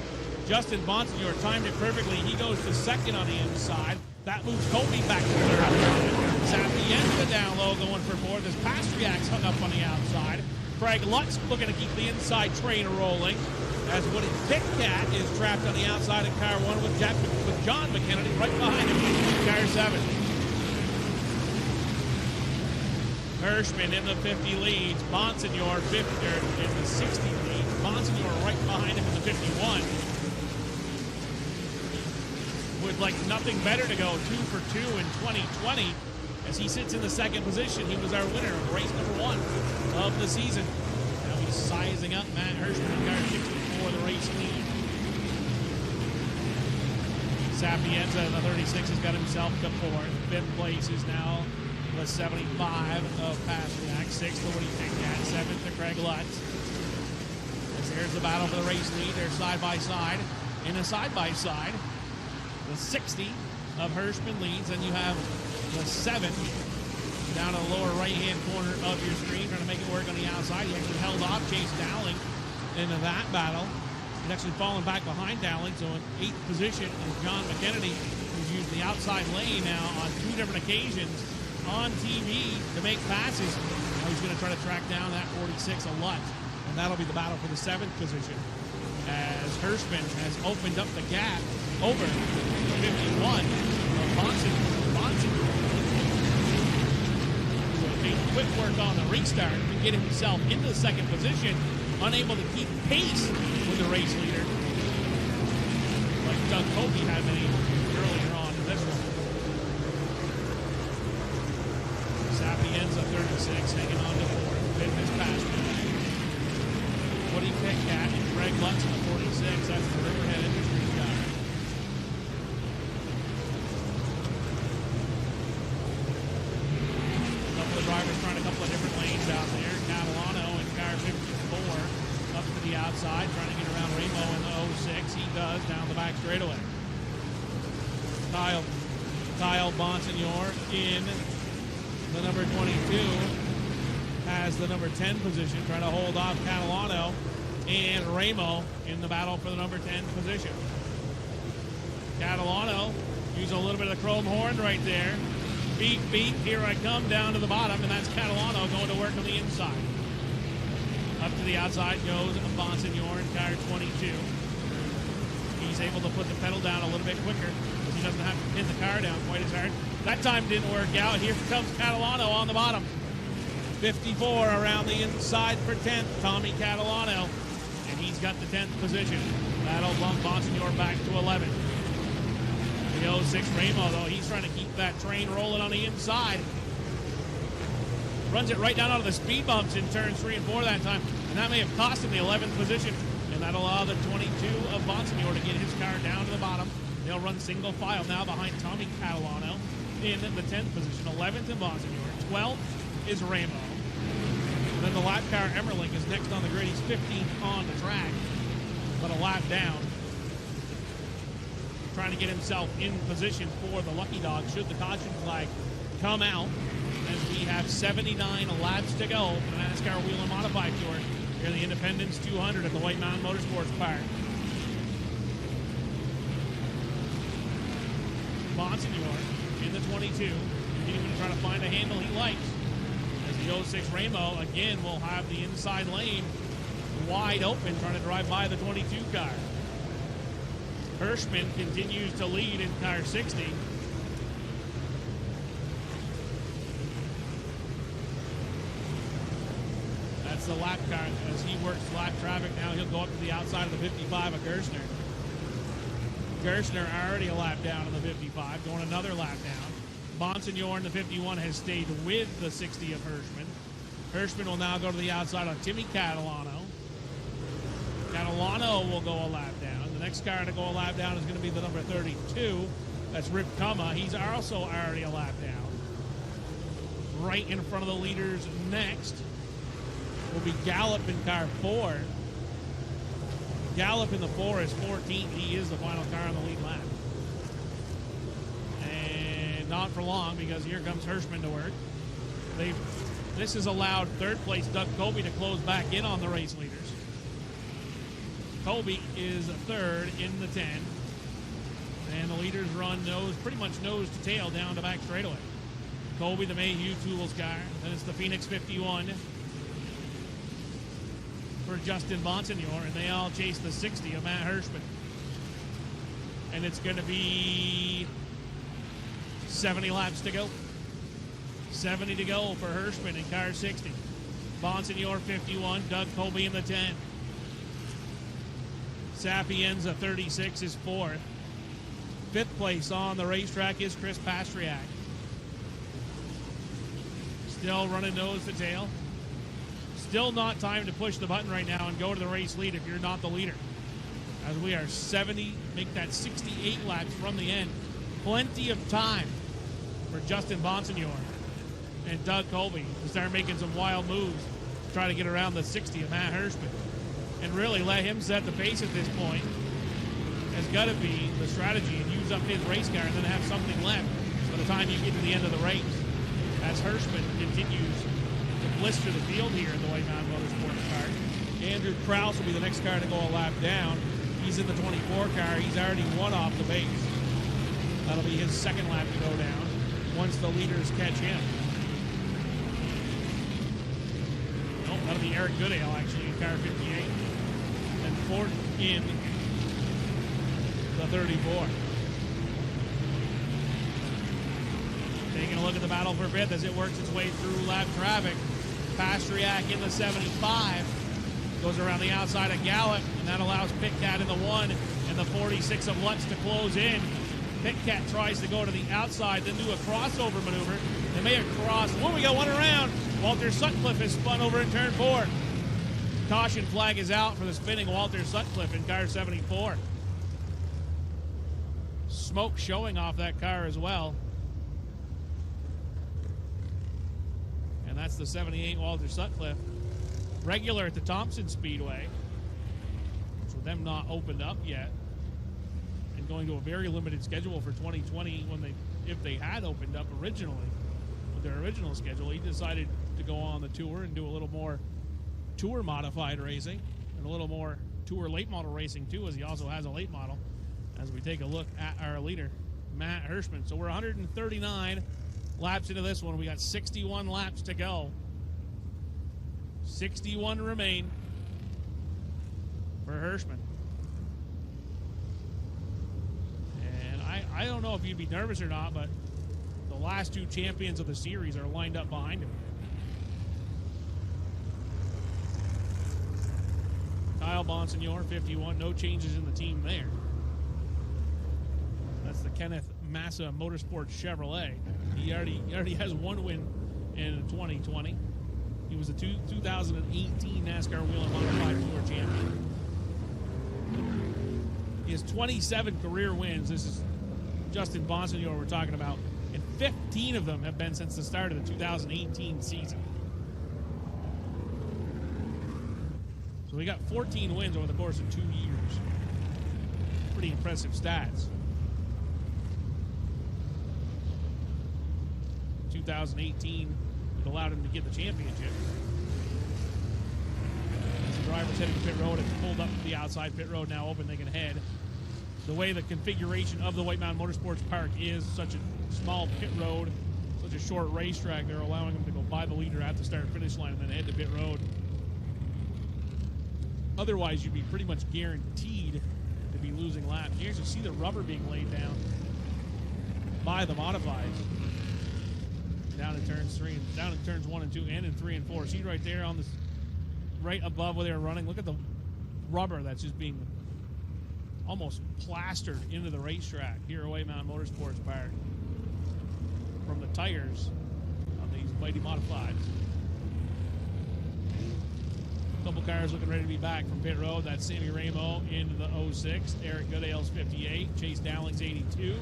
A: Justin Bonsignor timed it perfectly. He goes to 2nd on the inside. That moves Colby back to 3rd. Sapienza down low going for 4th. This Pastriak's hung up on the outside. Craig Lutz looking to keep the inside train rolling, as Woody Pitcat is trapped on the outside in car 1 with John McKennedy right behind him in car 7. Hirschman in the 50 leads. Bonsignor in the 60 leads. Bonsignor right behind him in the 51. With like nothing better to go, 2 for 2 in 2020 as he sits in the 2nd position. He was our winner of race number 1 of the season. Now he's sizing up Matt Hirschman in car 64, the race lead. Sapienza in the 36 has got himself to 4th. 5th place is now the 75 of Pastriak. 6th to Woody Pitcat. 7th to Craig Lutz. As there's the battle for the race lead. They're side by side. In a side by side, the 60 of Hirschman leads. Then you have the 7 down to the lower right-hand corner of your screen, trying to make it work on the outside. He actually held off Chase Dowling into that battle. He's actually fallen back behind Dowling, so in 8th position is John McKennedy, who's used the outside lane now on 2 different occasions on TV to make passes. Now he's going to try to track down that 46 of Lutz, and that'll be the battle for the 7th position. as Hirschman has opened up the gap over 51 of Monson. Who made quick work on the restart to get himself into the second position, unable to keep pace with the race leader like Doug Kobe had many earlier on in this one. Sapienza 36 hanging on to fourth. Fifth is Pashman. Woody Pitcat and Greg Lutz in the 46. That's the Riverhead Industries guy. A couple of drivers trying a couple of different lanes out there. Catalano in car 54 up to the outside, trying to get around Ramo in the 06. He does down the back straightaway. Kyle Bonsignor in the number 22 has the number 10 position, trying to hold off Catalano and Ramo in the battle for the number 10 position. Catalano using a little bit of the chrome horn right there. Beep, beep, here I come down to the bottom, and that's Catalano going to work on the inside. Up to the outside goes Bonsignor in car 22. He's able to put the pedal down a little bit quicker because he doesn't have to pin the car down quite as hard. That time didn't work out. Here comes Catalano on the bottom. 54 around the inside for 10th, Tommy Catalano. And he's got the 10th position. That'll bump Bonsignor back to 11. The 06 Ramo, though, he's trying to keep that train rolling on the inside. Runs it right down out of the speed bumps in turns 3 and 4 that time. And that may have cost him the 11th position. And that'll allow the 22 of Bonsignor to get his car down to the bottom. They'll run single file now behind Tommy Catalano in the 10th position. 11th in Bonsignor. 12th is Ramo. And then the lap car Emmerling is next on the grid. He's 15th on the track, but a lap down. Trying to get himself in position for the Lucky Dog should the caution flag come out, as we have 79 laps to go for the NASCAR Whelen Modified Tour here in the Independence 200 at the White Mountain Motorsports Park. Bonsignor in the 22, continuing to try to find a handle he likes. As the 06 Ramo again will have the inside lane wide open, trying to drive by the 22 car. Hirschman continues to lead in car 60. That's the lap car as he works lap traffic now. He'll go up to the outside of the 55 of Gerstner. Gerstner already a lap down in the 55, going another lap down. Bonsignor in the 51 has stayed with the 60 of Hirschman. Hirschman will now go to the outside on Timmy Catalano. Catalano will go a lap down. The next car to go a lap down is going to be the number 32. That's Rip Kuma. He's also already a lap down. Right in front of the leaders next will be Gallup in car 4. Gallup in the 4 is 14th. He is the final car on the lead lap. And not for long, because here comes Hirschman to work. This has allowed third place Doug Kobe to close back in on the race leaders. Kobe is third in the 10. And the leaders run pretty much nose to tail down to back straightaway. Kobe, the Mayhew Tools car. Then it's the Phoenix 51 for Justin Bonsignor, and they all chase the 60 of Matt Hirschman. And it's going to be 70 laps to go. 70 to go for Hirschman in car 60. Bonsignor 51, Doug Kobe in the 10. Sapienza 36 is fourth. Fifth place on the racetrack is Chris Pastriak. Still running nose to tail. Still not time to push the button right now and go to the race lead if you're not the leader. As we are 70, make that 68 laps from the end. Plenty of time for Justin Bonsignor and Doug Colby to start making some wild moves to try to get around the 60 of Matt Hirschman. And really let him set the pace at this point. Has got to be the strategy, and use up his race car and then have something left by the time you get to the end of the race. As Hirschman continues to blister the field here in the White Mountain Motorsports Park. Andrew Krause will be the next car to go a lap down. He's in the 24 car. He's already one off the base. That'll be his second lap to go down once the leaders catch him. Oh, that'll be Eric Goodale, actually, in car 58. And fourth in the 34. Taking a look at the battle for fifth as it works its way through lap traffic. Pastriak in the 75 goes around the outside of Gallup, and that allows Pitcat in the 1 and the 46 of Lutz to close in. Pitcat tries to go to the outside, then do a crossover maneuver. They may have crossed. Well, we got one around. Walter Sutcliffe is spun over in turn 4. Caution flag is out for the spinning Walter Sutcliffe in car 74. Smoke showing off that car as well. And that's the 78 Walter Sutcliffe. Regular at the Thompson Speedway. So them not opened up yet. And going to a very limited schedule for 2020 if they had opened up originally with their original schedule. He decided to go on the tour and do a little more tour modified racing and a little more tour late model racing too, as he also has a late model. As we take a look at our leader, Matt Hirschman. So we're 139 laps into this one. We got 61 laps to go. 61 remain for Hirschman. And I don't know if you'd be nervous or not, but the last two champions of the series are lined up behind him. Kyle Bonsignor, 51. No changes in the team there. That's the Kenneth Massa Motorsports Chevrolet. He already has one win in 2020. He was the 2018 NASCAR Wheel and Modified Tour champion. He has 27 career wins. This is Justin Bonsignor we're talking about. And 15 of them have been since the start of the 2018 season. So we got 14 wins over the course of 2 years. Pretty impressive stats. 2018, it allowed him to get the championship. As the driver's heading to pit road, it's pulled up to the outside pit road, now open, they can head. The way the configuration of the White Mountain Motorsports Park is, such a small pit road, such a short racetrack, they're allowing him to go by the leader at the start-finish line and then head to pit road. Otherwise, you'd be pretty much guaranteed to be losing laps. You actually see the rubber being laid down by the modifieds. Down in turns 1 and 2, and in 3 and 4. See right there on this, right above where they're running. Look at the rubber that's just being almost plastered into the racetrack here at White Mountain Motorsports Park from the tires on these mighty modifieds. A couple cars looking ready to be back from pit road. That's Sammy Ramo in the 06, Eric Goodale's 58, Chase Dowling's 82.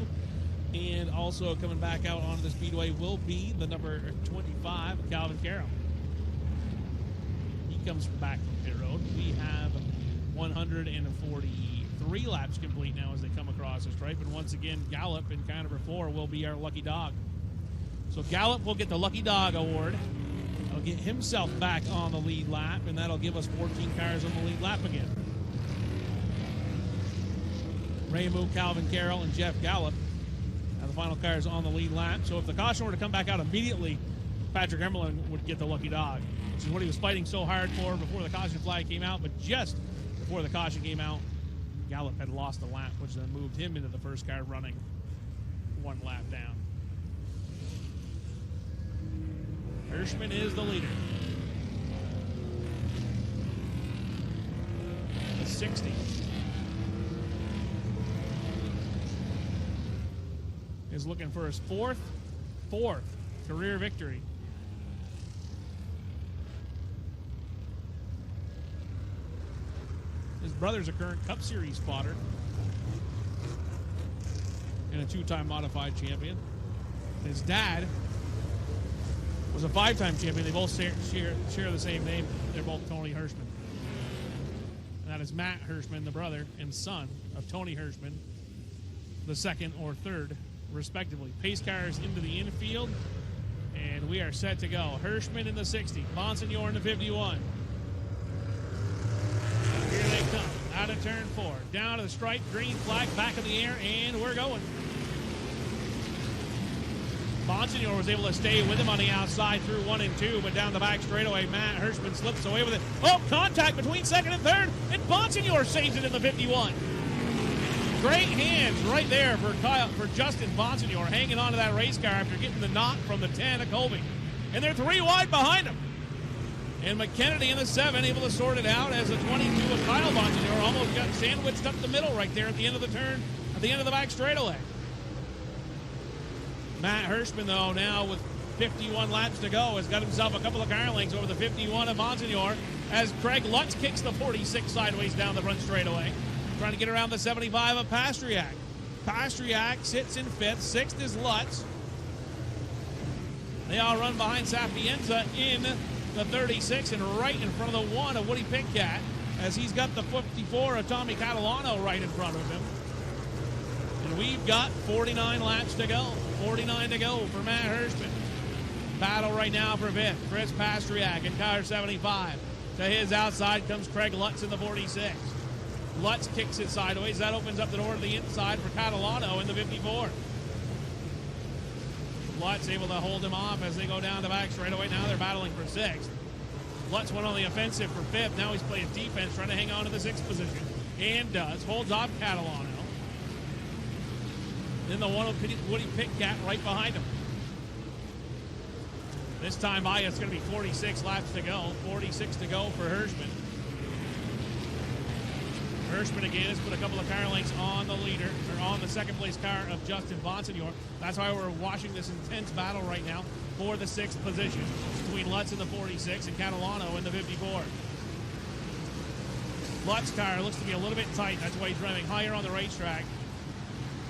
A: And also coming back out onto the speedway will be the number 25, Calvin Carroll. He comes back from pit road. We have 143 laps complete now as they come across the stripe. And once again, Gallup in car number 4 will be our lucky dog. So Gallup will get the lucky dog award. He'll get himself back on the lead lap, and that'll give us 14 cars on the lead lap again. Raymond, Calvin Carroll, and Jeff Gallup are the final cars on the lead lap. So if the caution were to come back out immediately, Patrick Emmerlin would get the lucky dog, which is what he was fighting so hard for before the caution flag came out. But just before the caution came out, Gallup had lost a lap, which then moved him into the first car running one lap down. Hirschman is the leader. The 60. Is looking for his fourth career victory. His brother's a current Cup Series spotter and a 2-time modified champion. His dad was a 5-time champion. They both share the same name. They're both Tony Hirschman. And that is Matt Hirschman, the brother and son of Tony Hirschman, the second or third, respectively. Pace cars into the infield, and we are set to go. Hirschman in the 60, Bonsignor in the 51. Here they come, out of turn 4, down to the stripe, green flag, back in the air, and we're going. Bonsignor was able to stay with him on the outside through 1 and 2, but down the back straightaway, Matt Hirschman slips away with it. Oh, contact between second and third, and Bonsignor saves it in the 51. Great hands right there for Justin Bonsignor, hanging on to that race car after getting the knock from the 10 of Colby. And they're 3 wide behind him. And McKennedy in the 7 able to sort it out as the 22 of Kyle Bonsignor almost got sandwiched up the middle right there at the end of the turn, at the end of the back straightaway. Matt Hirschman, though, now with 51 laps to go, has got himself a couple of car lengths over the 51 of Bonsignor as Craig Lutz kicks the 46 sideways down the front straightaway, trying to get around the 75 of Pastriak. Pastriak sits in 5th. 6th is Lutz. They all run behind Sapienza in the 36 and right in front of the 1 of Woody Pitcat as he's got the 54 of Tommy Catalano right in front of him. And we've got 49 laps to go. 49 to go for Matt Hirschman. Battle right now for 5th. Chris Pastriak in car 75. To his outside comes Craig Lutz in the 46. Lutz kicks it sideways. That opens up the door to the inside for Catalano in the 54. Lutz able to hold him off as they go down the back straightaway. Now they're battling for 6th. Lutz went on the offensive for 5th. Now he's playing defense, trying to hang on to the 6th position. And does. Holds off Catalano. Then the 1 of Woody Pitcat right behind him. This time by it's going to be 46 laps to go. 46 to go for Hirschman. Hirschman again has put a couple of car lengths on the leader, or on the second place car of Justin Bonsignor. That's why we're watching this intense battle right now for the 6th position between Lutz in the 46 and Catalano in the 54. Lutz's car looks to be a little bit tight. That's why he's driving higher on the racetrack,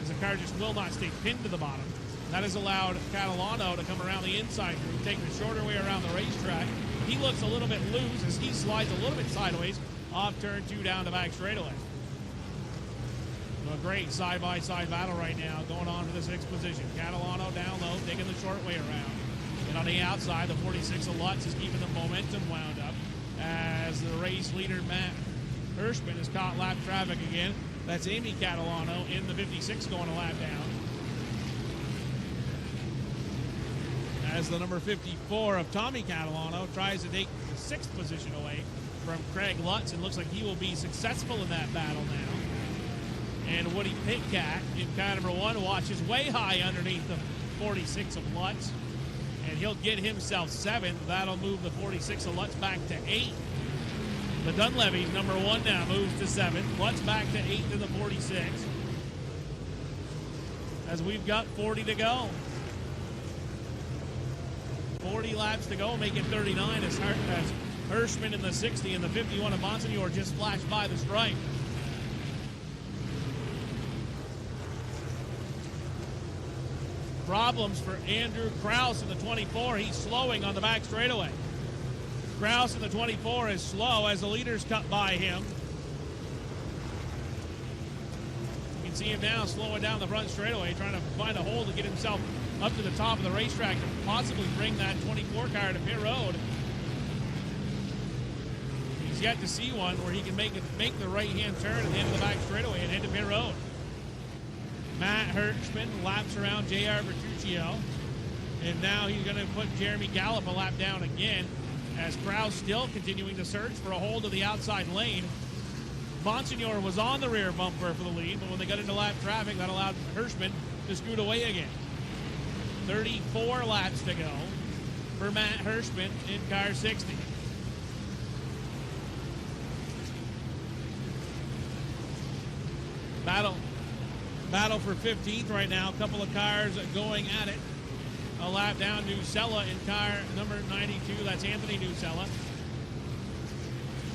A: as the car just will not stay pinned to the bottom. That has allowed Catalano to come around the inside group, take the shorter way around the racetrack. He looks a little bit loose as he slides a little bit sideways off turn 2 down the back straightaway. So a great side-by-side battle right now going on for the 6th position. Catalano down low, taking the short way around. And on the outside, the 46 of Lutz is keeping the momentum wound up as the race leader, Matt Hirschman, has caught lap traffic again. That's Amy Catalano in the 56 going a lap down. As the number 54 of Tommy Catalano tries to take the 6th position away from Craig Lutz, and looks like he will be successful in that battle now. And Woody Pitcat in car number 1 watches way high underneath the 46 of Lutz, and he'll get himself 7th. That'll move the 46 of Lutz back to 8th. The Dunleavy's number 1 now moves to 7th. Lutz back to 8th in the 46. As we've got 40 to go. 40 laps to go, make it 39 as Hirschman in the 60 and the 51 of Bonsignor just flashed by the stripe. Problems for Andrew Krause in the 24. He's slowing on the back straightaway. Krause in the 24 is slow as the leaders cut by him. You can see him now slowing down the front straightaway, trying to find a hole to get himself up to the top of the racetrack to possibly bring that 24 car to pit road. He's yet to see one where he can make the right-hand turn at the end of the back straightaway and head to pit road. Matt Hirschman laps around J.R. Bertuccio, and now he's going to put Jeremy Gallup a lap down again as Krause still continuing to search for a hold of the outside lane. Bonsignor was on the rear bumper for the lead, but when they got into lap traffic, that allowed Hirschman to scoot away again. 34 laps to go for Matt Hirschman in car 60. Battle for 15th right now. A couple of cars going at it. A lap down, Nusella in car number 92. That's Anthony Nusella.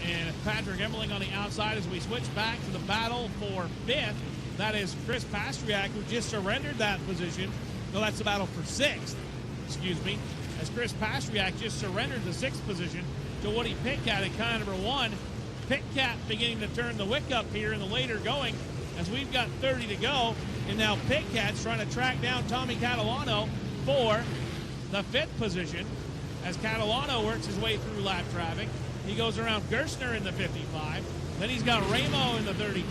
A: And Patrick Emmerling on the outside as we switch back to the battle for 5th. That is Chris Pastriak, who just surrendered that position. No, that's the battle for 6th. Excuse me. As Chris Pastriak just surrendered the 6th position to Woody Pitcat in car number 1. Pitcat beginning to turn the wick up here in the later going as we've got 30 to go. And now Pitcat's trying to track down Tommy Catalano for the 5th position as Catalano works his way through lap traffic. He goes around Gerstner in the 55. Then he's got Ramo in the 32.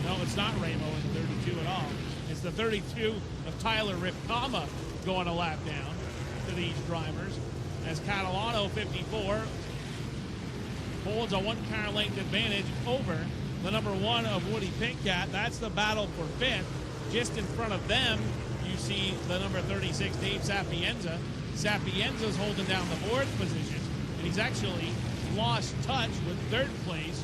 A: No, it's not Ramo in the 32 at all. It's the 32 of Tyler Ripkama going a lap down to these drivers as Catalano 54 holds a one-car length advantage over the number 1 of Woody Pinkcat. That's the battle for 5th. Just in front of them, you see the number 36, Dave Sapienza. Sapienza's holding down the 4th position, and he's actually lost touch with 3rd place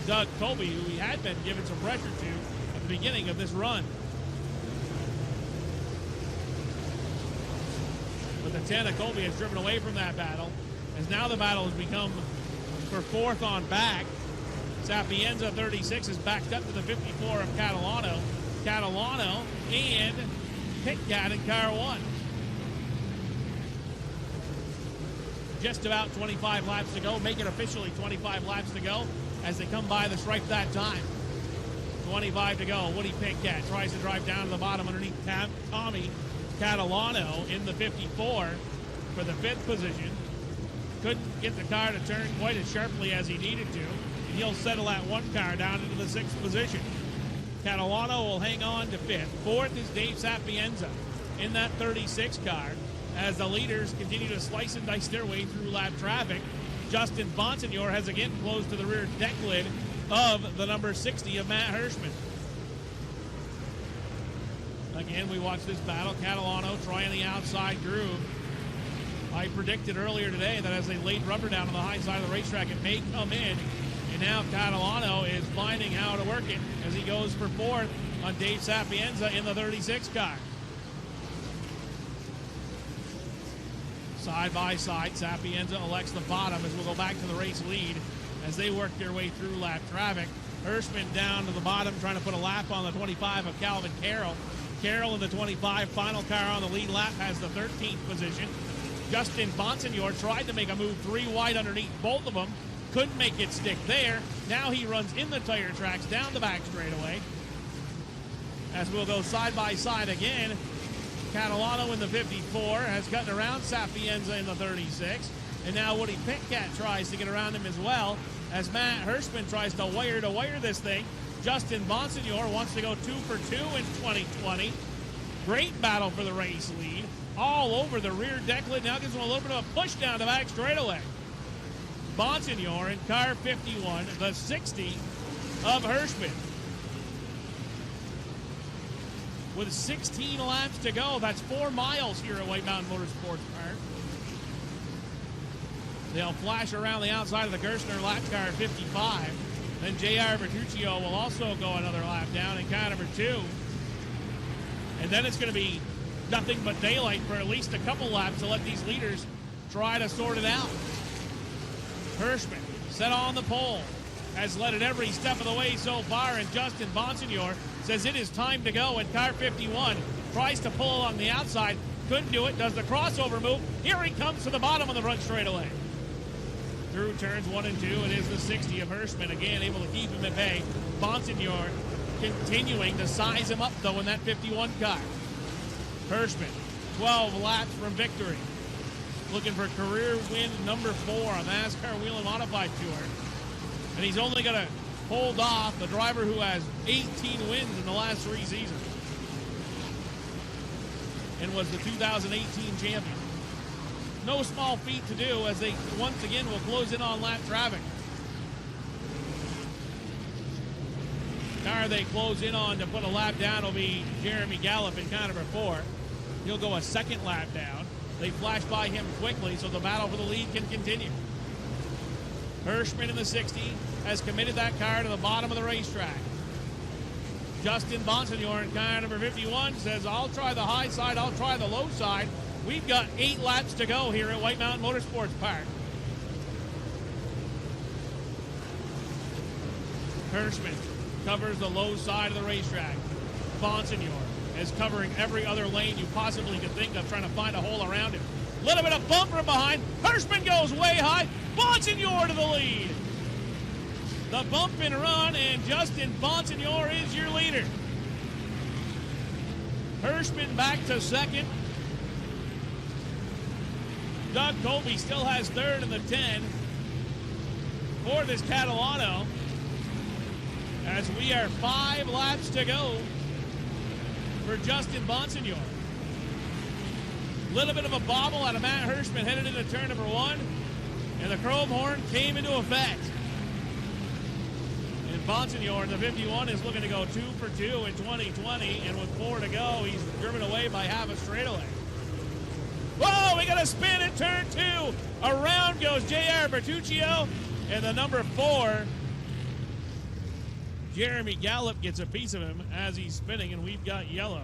A: Doug Colby, who he had been given some pressure to at the beginning of this run. But the 10 of Colby has driven away from that battle, as now the battle has become for 4th on back. Sapienza 36 is backed up to the 54 of Catalano. Catalano and Pinkcat in car 1. Just about 25 laps to go. Make it officially 25 laps to go as they come by the stripe that time. 25 to go. Woody Pinkcat tries to drive down to the bottom underneath Tommy Catalano in the 54 for the 5th position. Couldn't get the car to turn quite as sharply as he needed to, and he'll settle that one car down into the 6th position. Catalano will hang on to 5th. 4th is Dave Sapienza in that 36 car as the leaders continue to slice and dice their way through lap traffic. Justin Bonsignor has again closed to the rear deck lid of the number 60 of Matt Hirschman. Again, we watch this battle. Catalano trying the outside groove. I predicted earlier today that as they laid rubber down on the high side of the racetrack, it may come in. And now Catalano is finding how to work it as he goes for 4th on Dave Sapienza in the 36 car. Side by side, Sapienza elects the bottom as we'll go back to the race lead as they work their way through lap traffic. Hirschman down to the bottom trying to put a lap on the 25 of Calvin Carroll. Carroll in the 25, final car on the lead lap, has the 13th position. Justin Bonsignor tried to make a move 3 wide underneath both of them. Couldn't make it stick there. Now he runs in the tire tracks down the back straightaway. As we'll go side by side again. Catalano in the 54 has gotten around Sapienza in the 36. And now Woody Pinkcat tries to get around him as well as Matt Hirschman tries to wire this thing. Justin Bonsignor wants to go 2 for 2 in 2020. Great battle for the race lead. All over the rear deck lid. Now gives him a little bit of a push down the back straightaway. Bonsignor in car 51, the 60 of Hirschman. With 16 laps to go, that's 4 miles here at White Mountain Motorsports Park. They'll flash around the outside of the Gerstner lap car 55. Then J.R. Bertuccio will also go another lap down in car number 2. And then it's going to be nothing but daylight for at least a couple laps to let these leaders try to sort it out. Hirschman, set on the pole, has led it every step of the way so far, and Justin Bonsignor says it is time to go, and car 51 tries to pull along the outside, couldn't do it, does the crossover move. Here he comes to the bottom of the front straightaway. Through turns 1 and 2, it is the 60 of Hirschman, again able to keep him at bay. Bonsignor continuing to size him up, though, in that 51 car. Hirschman, 12 laps from victory. Looking for career win number 4 on the NASCAR Whelen Modified Tour. And he's only going to hold off the driver who has 18 wins in the last 3 seasons and was the 2018 champion. No small feat to do as they once again will close in on lap traffic. Car they close in on to put a lap down will be Jeremy Gallup in car number 4. He'll go a second lap down. They flash by him quickly so the battle for the lead can continue. Hirschman in the 60 has committed that car to the bottom of the racetrack. Justin Bonsignor in car number 51 says, I'll try the high side, I'll try the low side. We've got 8 laps to go here at White Mountain Motorsports Park. Hirschman covers the low side of the racetrack. Bonsignor is covering every other lane you possibly could think of, trying to find a hole around him. Little bit of bump from behind. Hirschman goes way high. Bonsignor to the lead. The bump and run, and Justin Bonsignor is your leader. Hirschman back to second. Doug Colby still has third in the 10. Fourth is Catalano. As we are 5 laps to go for Justin Bonsignor. Little bit of a bobble out of Matt Hirschman headed into turn number 1, and the chrome horn came into effect. And Bonsignor in the 51 is looking to go 2 for 2 in 2020, and with 4 to go, he's driven away by half a straightaway. Whoa, we got a spin in turn 2. Around goes J.R. Bertuccio, and the number 4, Jeremy Gallup, gets a piece of him as he's spinning, and we've got yellow.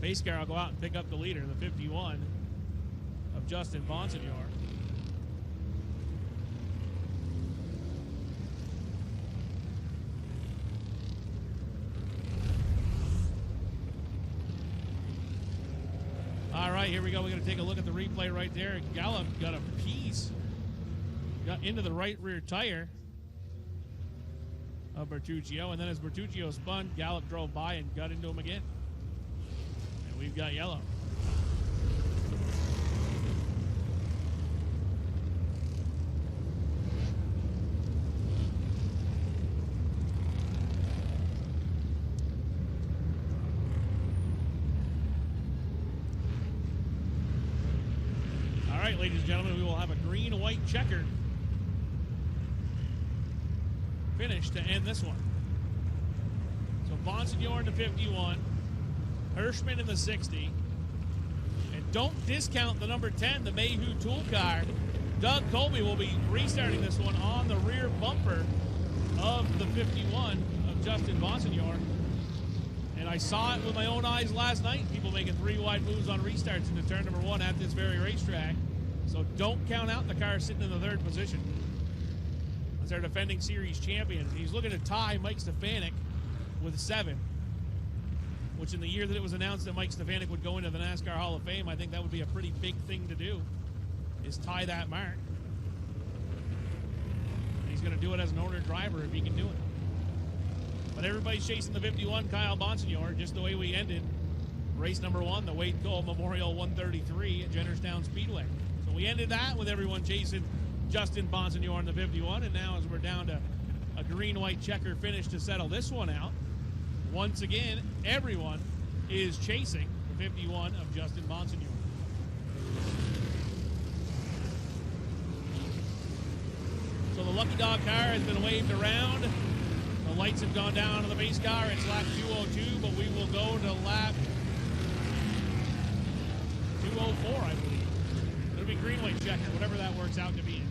A: Pace car will go out and pick up the leader, the 51 of Justin Bonsignor. All right, here we go. We're going to take a look at the replay right there. Gallup got a piece, got into the right rear tire of Bertuccio, and then as Bertuccio spun, Gallup drove by and got into him again. And we've got yellow. All right, ladies and gentlemen, we will have a green-white checker finish to end this one. So Bonsignor in the 51, Hirschman in the 60, and don't discount the number 10, the Mayhew tool car. Doug Colby will be restarting this one on the rear bumper of the 51 of Justin Bonsignor. And I saw it with my own eyes last night, people making 3 wide moves on restarts into turn number 1 at this very racetrack. So don't count out the car sitting in the 3rd position. That's our defending series champion. He's looking to tie Mike Stefanik with 7, which in the year that it was announced that Mike Stefanik would go into the NASCAR Hall of Fame, I think that would be a pretty big thing to do, is tie that mark. And he's going to do it as an owner driver if he can do it. But everybody's chasing the 51, Kyle Bonsignor, just the way we ended race number 1, the Wade Cole Memorial 133 at Jennerstown Speedway. So we ended that with everyone chasing Justin Bonsignor in the 51, and now as we're down to a green-white checker finish to settle this one out, once again, everyone is chasing the 51 of Justin Bonsignor. So the Lucky Dog car has been waved around. The lights have gone down on the base car. It's lap 202, but we will go to lap 204, I believe. It'll be green-white checker, whatever that works out to be.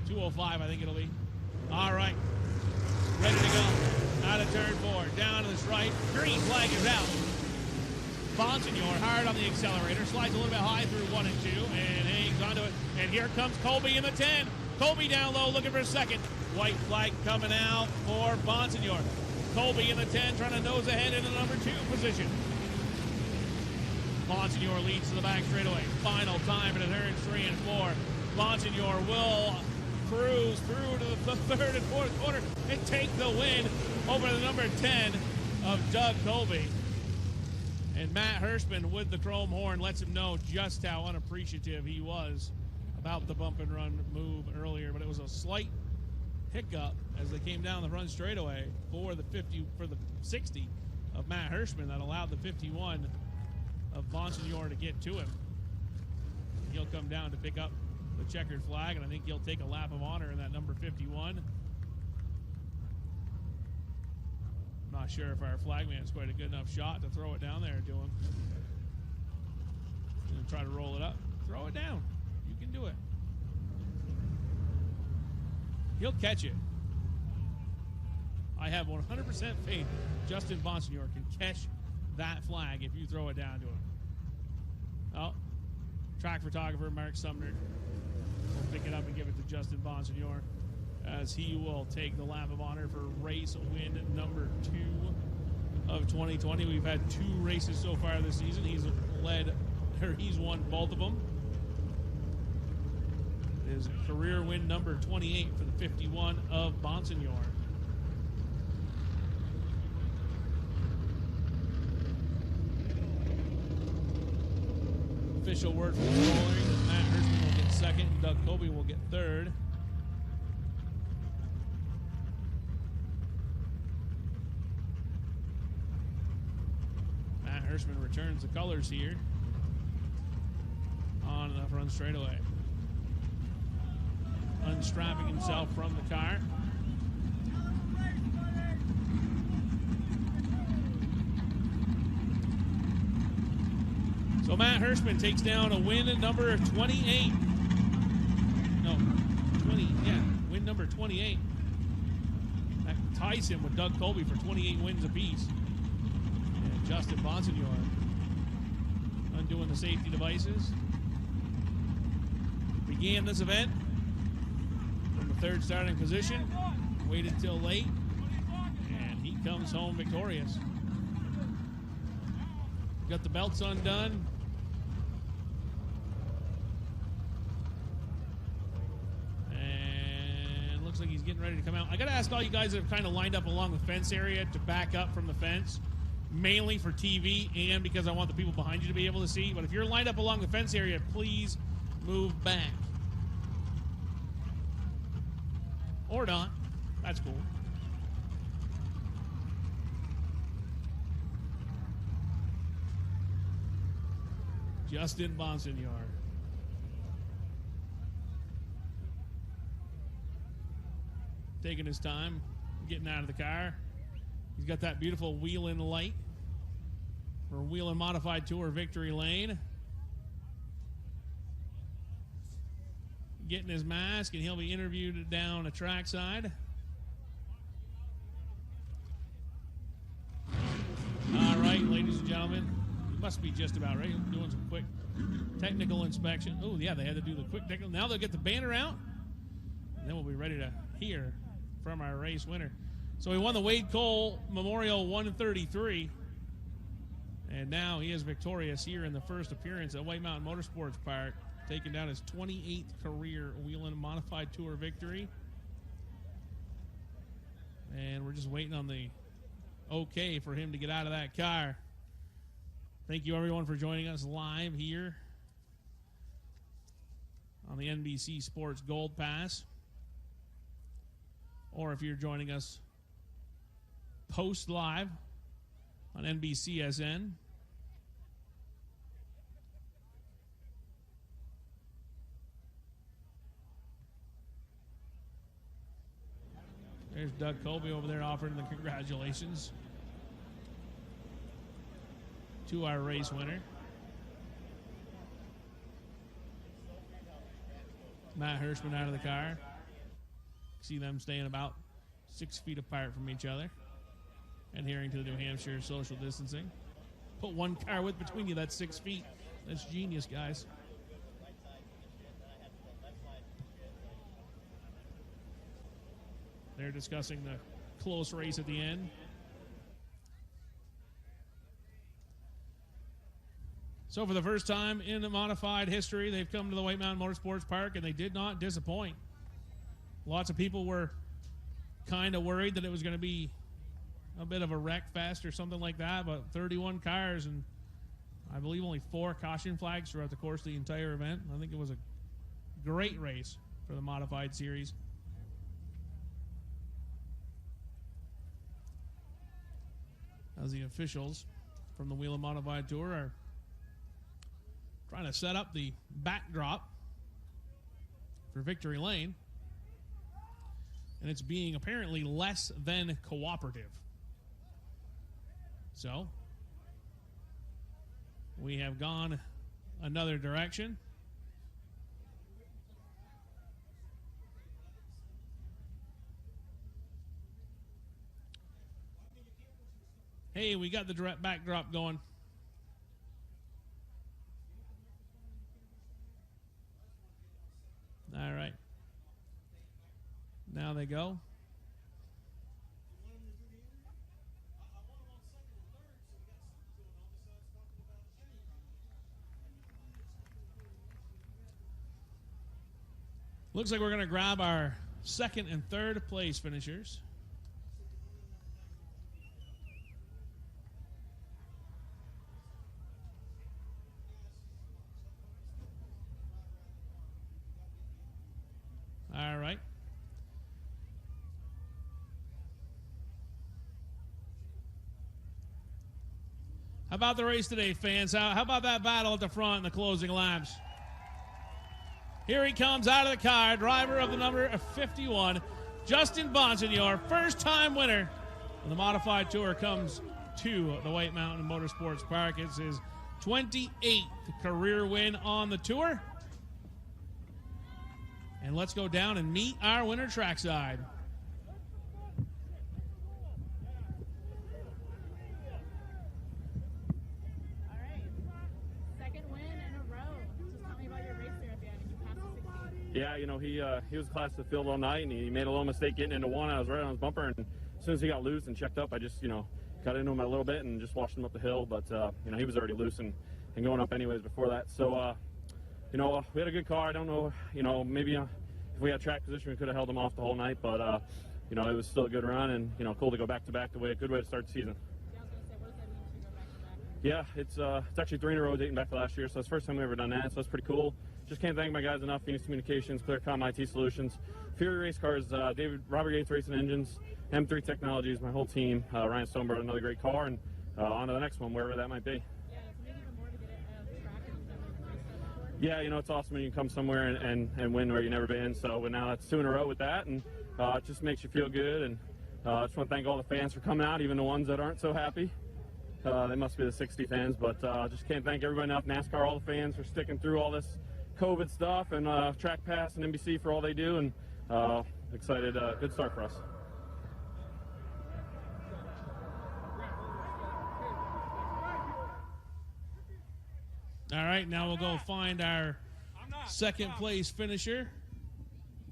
A: 205, I think it'll be. All right. Ready to go. Out of turn 4. Down to the stripe. Green flag is out. Bonsignor hard on the accelerator. Slides a little bit high through 1 and 2. And hangs onto it. And here comes Colby in the 10. Colby down low looking for a second. White flag coming out for Bonsignor. Colby in the 10 trying to nose ahead in the number 2 position. Bonsignor leads to the back straightaway. Final time in turns 3 and 4. Bonsignor will cruise through to the 3rd and 4th quarter and take the win over the number 10 of Doug Colby. And Matt Hirschman with the chrome horn lets him know just how unappreciative he was about the bump and run move earlier, but it was a slight hiccup as they came down the front straightaway for the 60 of Matt Hirschman that allowed the 51 of Bonsignor to get to him. He'll come down to pick up the checkered flag, and I think he'll take a lap of honor in that number 51. I'm not sure if our flagman's quite a good enough shot to throw it down there to him. He's gonna try to roll it up. Throw it down. You can do it. He'll catch it. I have 100% faith Justin Bonsignor can catch that flag if you throw it down to him. Oh, track photographer Mark Sumner will pick it up and give it to Justin Bonsignor as he will take the lap of honor for race win number 2 of 2020. We've had 2 races so far this season. He's won both of them. His career win number 28 for the 51 of Bonsignor. official word from the bowling. Matt Hirschman will get second, and Doug Colby will get third. Matt Hirschman returns the colors here on the front straightaway. Unstrapping himself from the car. So Matt Hirschman takes down a win at number 28. No, 20, yeah, win number 28. That ties him with Doug Colby for 28 wins apiece. And Justin Bonsignor undoing the safety devices. Began this event from the third starting position, waited till late, and he comes home victorious. Got the belts undone. And looks like he's getting ready to come out. I got to ask all you guys that have kind of lined up along the fence area to back up from the fence, mainly for TV and because I want the people behind you to be able to see. But if you're lined up along the fence area, please move back. Or not. That's cool. Justin Bonsignor. Taking his time, getting out of the car. He's got that beautiful Whelen light for Whelen Modified Tour Victory Lane. Getting his mask, and he'll be interviewed down a trackside. All right, ladies and gentlemen. Must be just about ready. Doing some quick technical inspection. Oh, yeah, they had to do the quick technical. Now they'll get the banner out, and then we'll be ready to hear from our race winner. So he won the Wade Cole Memorial 133, and now he is victorious here in the first appearance at White Mountain Motorsports Park, taking down his 28th career Whelen Modified Tour victory. And we're just waiting on the okay for him to get out of that car. Thank you, everyone, for joining us live here on the NBC Sports Gold Pass. Or if you're joining us post-live on NBCSN. There's Doug Colby over there offering the congratulations to our race winner. Matt Hirschman out of the car. See them staying about 6 feet apart from each other, adhering to the New Hampshire social distancing. Put one car width between you, that's 6 feet. That's genius, guys. They're discussing the close race at the end. So for the first time in the modified history, they've come to the White Mountain Motorsports Park, and they did not disappoint. Lots of people were kind of worried that it was going to be a bit of a wreck fest or something like that, but 31 cars and I believe only 4 caution flags throughout the course of the entire event. I think it was a great race for the modified series. As the officials from the Whelen Modified Tour are trying to set up the backdrop for Victory Lane. And it's being apparently less than cooperative. So, we have gone another direction. Hey, we got the direct backdrop going. All right. Now they go. Looks like we're going to grab our second and third place finishers. about the race today, fans? How about that battle at the front in the closing laps? Here he comes out of the car, driver of the number 51, Justin Bonsignor, first-time winner of the Modified Tour, comes to the White Mountain Motorsports Park. It's his 28th career win on the tour. And let's go down and meet our winner trackside.
C: All right. Second win in a row. Just tell me about your race there at the end. You passed the 16.
E: Yeah, you know, he was class of the field all night, and he made a little mistake getting into one. I was right on his bumper, and as soon as he got loose and checked up, I just, got into him a little bit and just washed him up the hill. But, he was already loose and going up anyways before that. So, we had a good car. I don't know, maybe if we had track position, we could have held him off the whole night. But, it was still a good run and, cool to go back-to-back a good way to start the season.
C: Yeah, I was going to say, what does that mean to go back-to-back?
E: Yeah, it's actually 3 in a row dating back to last year, so it's the first time we've ever done that, so that's pretty cool. Just can't thank my guys enough. Phoenix Communications, Clearcom IT Solutions, Fury Race Cars, Robert Yates Racing Engines, M3 Technologies, my whole team, Ryan Stoneberg, another great car, and on to the next one, wherever that might be.
C: Yeah, it's maybe even more to get it out of the track and you've never raced that before.
E: Yeah, it's awesome when you can come somewhere and win where you've never been, so now that's 2 in a row with that, and it just makes you feel good, and I just want to thank all the fans for coming out, even the ones that aren't so happy. They must be the 60 fans, but just can't thank everybody enough. NASCAR, all the fans for sticking through all this COVID stuff, and Track Pass and NBC for all they do, and excited. Good start for us.
A: All right, now we'll go find our second place finisher,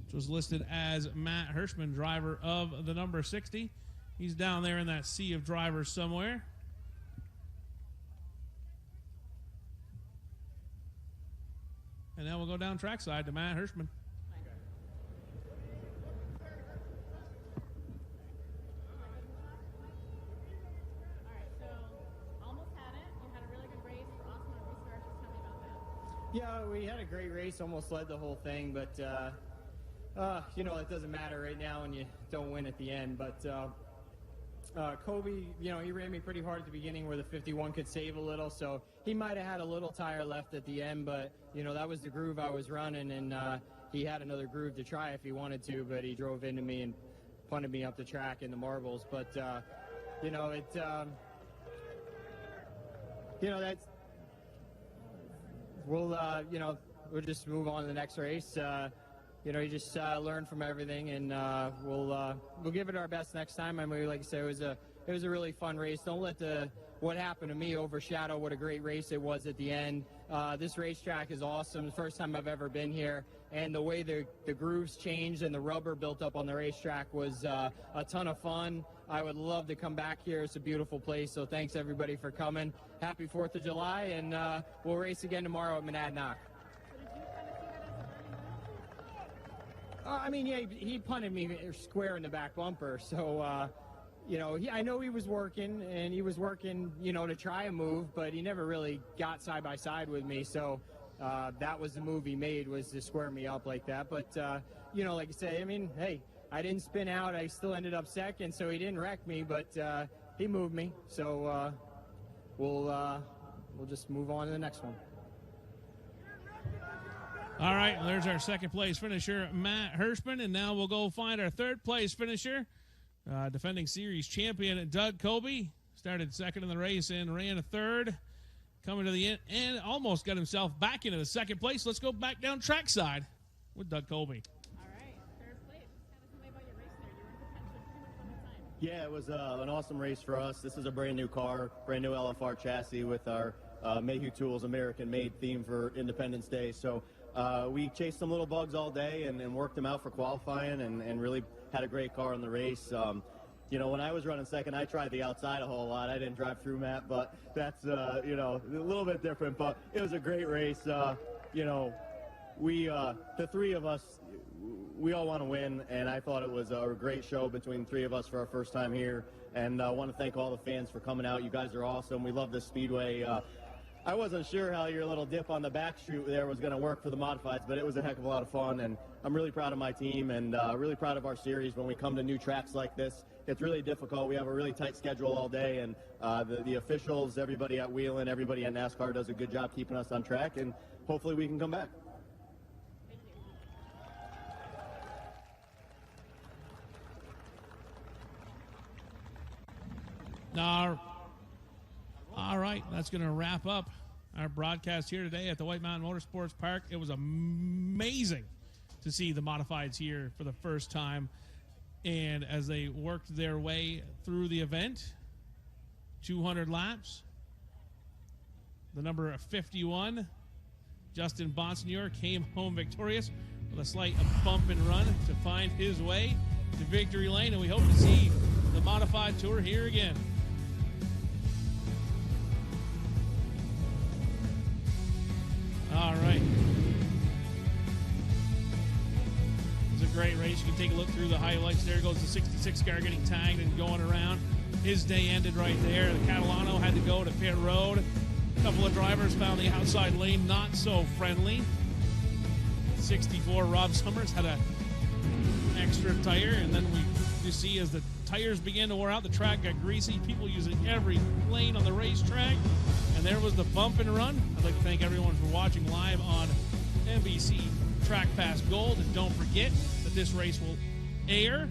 A: which was listed as Matt Hirschman, driver of the number 60. He's down there in that sea of drivers somewhere. And now we'll go down trackside to Matt Hirschman.
C: All right, so almost had it. You had a really good race. Awesome on restart. Just tell me about that.
B: Yeah, we had a great race, almost led the whole thing, but, it doesn't matter right now when you don't win at the end. But Kobe, he ran me pretty hard at the beginning where the 51 could save a little, so he might have had a little tire left at the end, but, that was the groove I was running, and he had another groove to try if he wanted to, but he drove into me and punted me up the track in the marbles. But, we'll just move on to the next race. You just learn from everything, and we'll give it our best next time. I mean, like I said, it was a really fun race. Don't let what happened to me overshadow what a great race it was at the end. This racetrack is awesome. The first time I've ever been here, and the way the grooves changed and the rubber built up on the racetrack was a ton of fun. I would love to come back here. It's a beautiful place. So thanks everybody for coming. Happy 4th of July, and we'll race again tomorrow at Monadnock. He punted me square in the back bumper, so, I know he was working, and he was working, to try a move, but he never really got side by side with me, so that was the move he made, was to square me up like that. But, like I say, hey, I didn't spin out. I still ended up second, so he didn't wreck me, but he moved me, so we'll just move on to the next one.
A: All right, well, there's our second place finisher, Matt Hirschman, and now we'll go find our third place finisher, defending series champion Doug Colby. Started second in the race and ran a third, coming to the end and almost got himself back into the second place. Let's go back down trackside with Doug Colby.
C: All right, third place. Just kind of tell me about your race there. You were in contention pretty much the whole time.
F: Yeah, it was an awesome race for us. This is a brand new car, brand new LFR chassis with our Mayhew Tools American-made theme for Independence Day. So we chased some little bugs all day and worked them out for qualifying and really had a great car in the race. When I was running second, I tried the outside a whole lot. I didn't drive through Matt, but that's, a little bit different. But it was a great race. The three of us, we all want to win, and I thought it was a great show between the three of us for our first time here. And I want to thank all the fans for coming out. You guys are awesome. We love this speedway. I wasn't sure how your little dip on the back chute there was going to work for the modifieds, but it was a heck of a lot of fun, and I'm really proud of my team and really proud of our series. When we come to new tracks like this, it's really difficult. We have a really tight schedule all day, and the officials, everybody at Whelen, everybody at NASCAR does a good job keeping us on track, and hopefully we can come back.
A: All right, that's going to wrap up our broadcast here today at the White Mountain Motorsports Park. It was amazing to see the modifieds here for the first time, and as they worked their way through the event, 200 laps, the number 51, Justin Bonsignor, came home victorious with a slight bump and run to find his way to victory lane, and we hope to see the modified tour here again. All right. It was a great race. You can take a look through the highlights. There goes the 66 car getting tagged and going around. His day ended right there. The Catalano had to go to pit road. A couple of drivers found the outside lane not so friendly. 64 Rob Summers had an extra tire, and then you see as the tires began to wear out, the track got greasy. People using every lane on the racetrack. And there was the bump and run. I'd like to thank everyone for watching live on NBC Track Pass Gold. And don't forget that this race will air